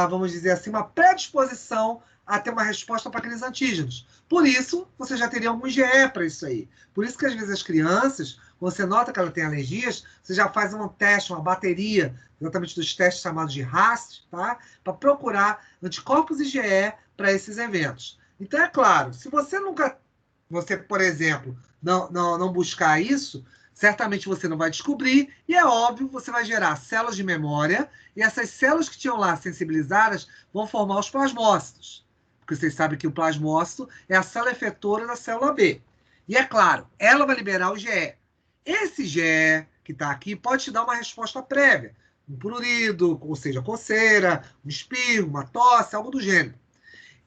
vamos dizer assim, uma predisposição a ter uma resposta para aqueles antígenos. Por isso, você já teria algum IgE para isso aí. Por isso que, às vezes, as crianças, quando você nota que ela tem alergias, você já faz um teste, uma bateria, exatamente dos testes chamados de RAS, tá? Para procurar anticorpos IgE para esses eventos. Então, é claro, se você por exemplo, não buscar isso, certamente você não vai descobrir, e é óbvio, você vai gerar células de memória, e essas células que tinham lá sensibilizadas vão formar os plasmócitos. Porque vocês sabem que o plasmócito é a célula efetora da célula B. E é claro, ela vai liberar o IgE. Esse IgE que está aqui pode te dar uma resposta prévia. Um prurido, ou seja, coceira, um espirro, uma tosse, algo do gênero.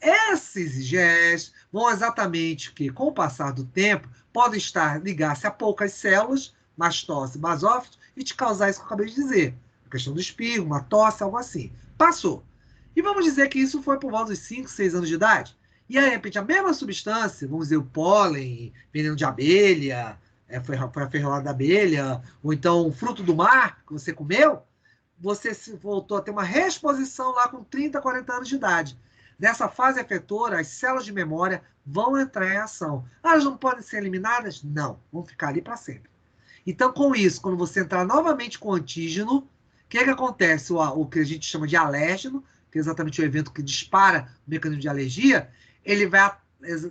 Esses IgEs vão exatamente que, com o passar do tempo, podem ligar-se a poucas células, mastose, basófitos, e te causar isso que eu acabei de dizer. A questão do espirro, uma tosse, algo assim. Passou. E vamos dizer que isso foi por volta dos 5, 6 anos de idade. E aí, de repente, a mesma substância, vamos dizer, o pólen, veneno de abelha, foi a ferroada da abelha, ou então o fruto do mar que você comeu, você voltou a ter uma reexposição lá com 30, 40 anos de idade. Nessa fase efetora, as células de memória vão entrar em ação. Elas não podem ser eliminadas? Não. Vão ficar ali para sempre. Então, com isso, quando você entrar novamente com o antígeno, o que acontece? O que a gente chama de alérgeno, que é exatamente o evento que dispara o mecanismo de alergia, ele vai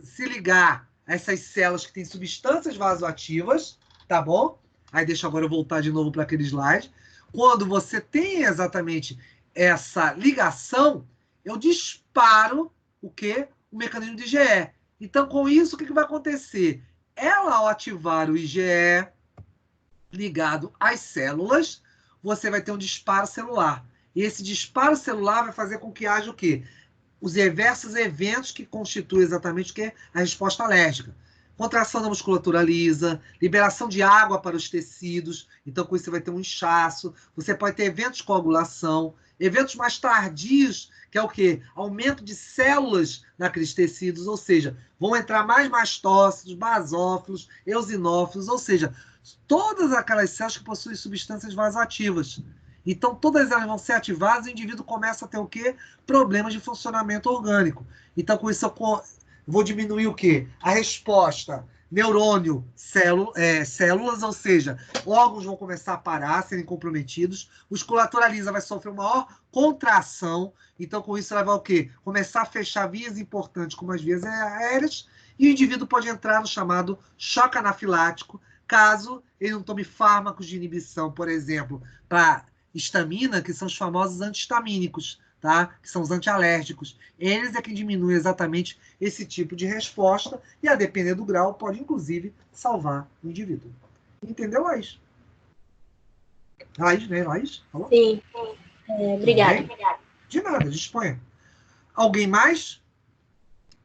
se ligar a essas células que têm substâncias vasoativas, tá bom? Aí deixa agora eu voltar de novo para aquele slide. Quando você tem exatamente essa ligação, eu disparo o quê? O mecanismo de IgE. Então, com isso, o que vai acontecer? Ela, ao ativar o IgE ligado às células, você vai ter um disparo celular. E esse disparo celular vai fazer com que haja o quê? Os diversos eventos que constituem exatamente o que é a resposta alérgica. Contração da musculatura lisa, liberação de água para os tecidos, então com isso você vai ter um inchaço, você pode ter eventos de coagulação, eventos mais tardios, que é o quê? Aumento de células naqueles tecidos, ou seja, vão entrar mais mastócitos, basófilos, eosinófilos, ou seja, todas aquelas células que possuem substâncias vasoativas. Então, todas elas vão ser ativadas e o indivíduo começa a ter o quê? Problemas de funcionamento orgânico. Então, com isso, eu vou diminuir o quê? A resposta neurônio, células, ou seja, órgãos vão começar a parar, serem comprometidos, musculatura lisa vai sofrer uma maior contração, então com isso ela vai o quê? Começar a fechar vias importantes, como as vias aéreas, e o indivíduo pode entrar no chamado choque anafilático, caso ele não tome fármacos de inibição, por exemplo, para histamina, que são os famosos antihistamínicos, tá? Que são os antialérgicos. Eles é que diminuem exatamente esse tipo de resposta e, a depender do grau, pode, inclusive, salvar o indivíduo. Entendeu, Laís? Laís, né? Laís? Falou? Sim. Obrigada. De nada, disponha. Alguém mais?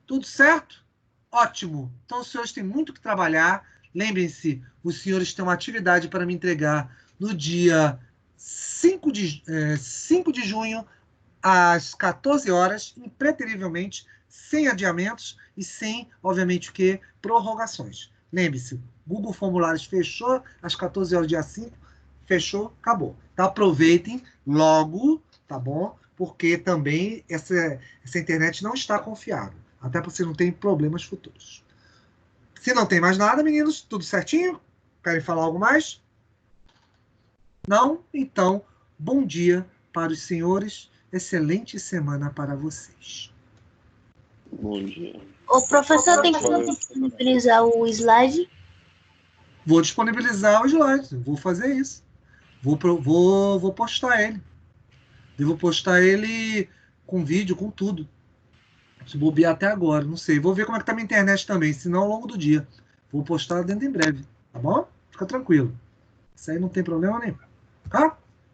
Tudo certo? Ótimo. Então, os senhores têm muito que trabalhar. Lembrem-se, os senhores têm uma atividade para me entregar no dia 5 de junho, às 14 horas, impreterivelmente, sem adiamentos e sem, obviamente, o quê? Prorrogações. Lembre-se, Google Formulários fechou às 14 horas, dia 5, fechou, acabou. Então, aproveitem logo, tá bom? Porque também essa internet não está confiável, até porque você não tem problemas futuros. Se não tem mais nada, meninos, tudo certinho? Querem falar algo mais? Não? Então, bom dia para os senhores. Excelente semana para vocês. Bom dia. O professor tem que disponibilizar o slide? Vou disponibilizar o slide. Vou fazer isso. Vou postar ele. Devo postar ele com vídeo, com tudo. Se bobear até agora, não sei. Vou ver como é que tá minha internet também, senão ao longo do dia. Vou postar dentro em breve, tá bom? Fica tranquilo. Isso aí não tem problema nenhum. Tá?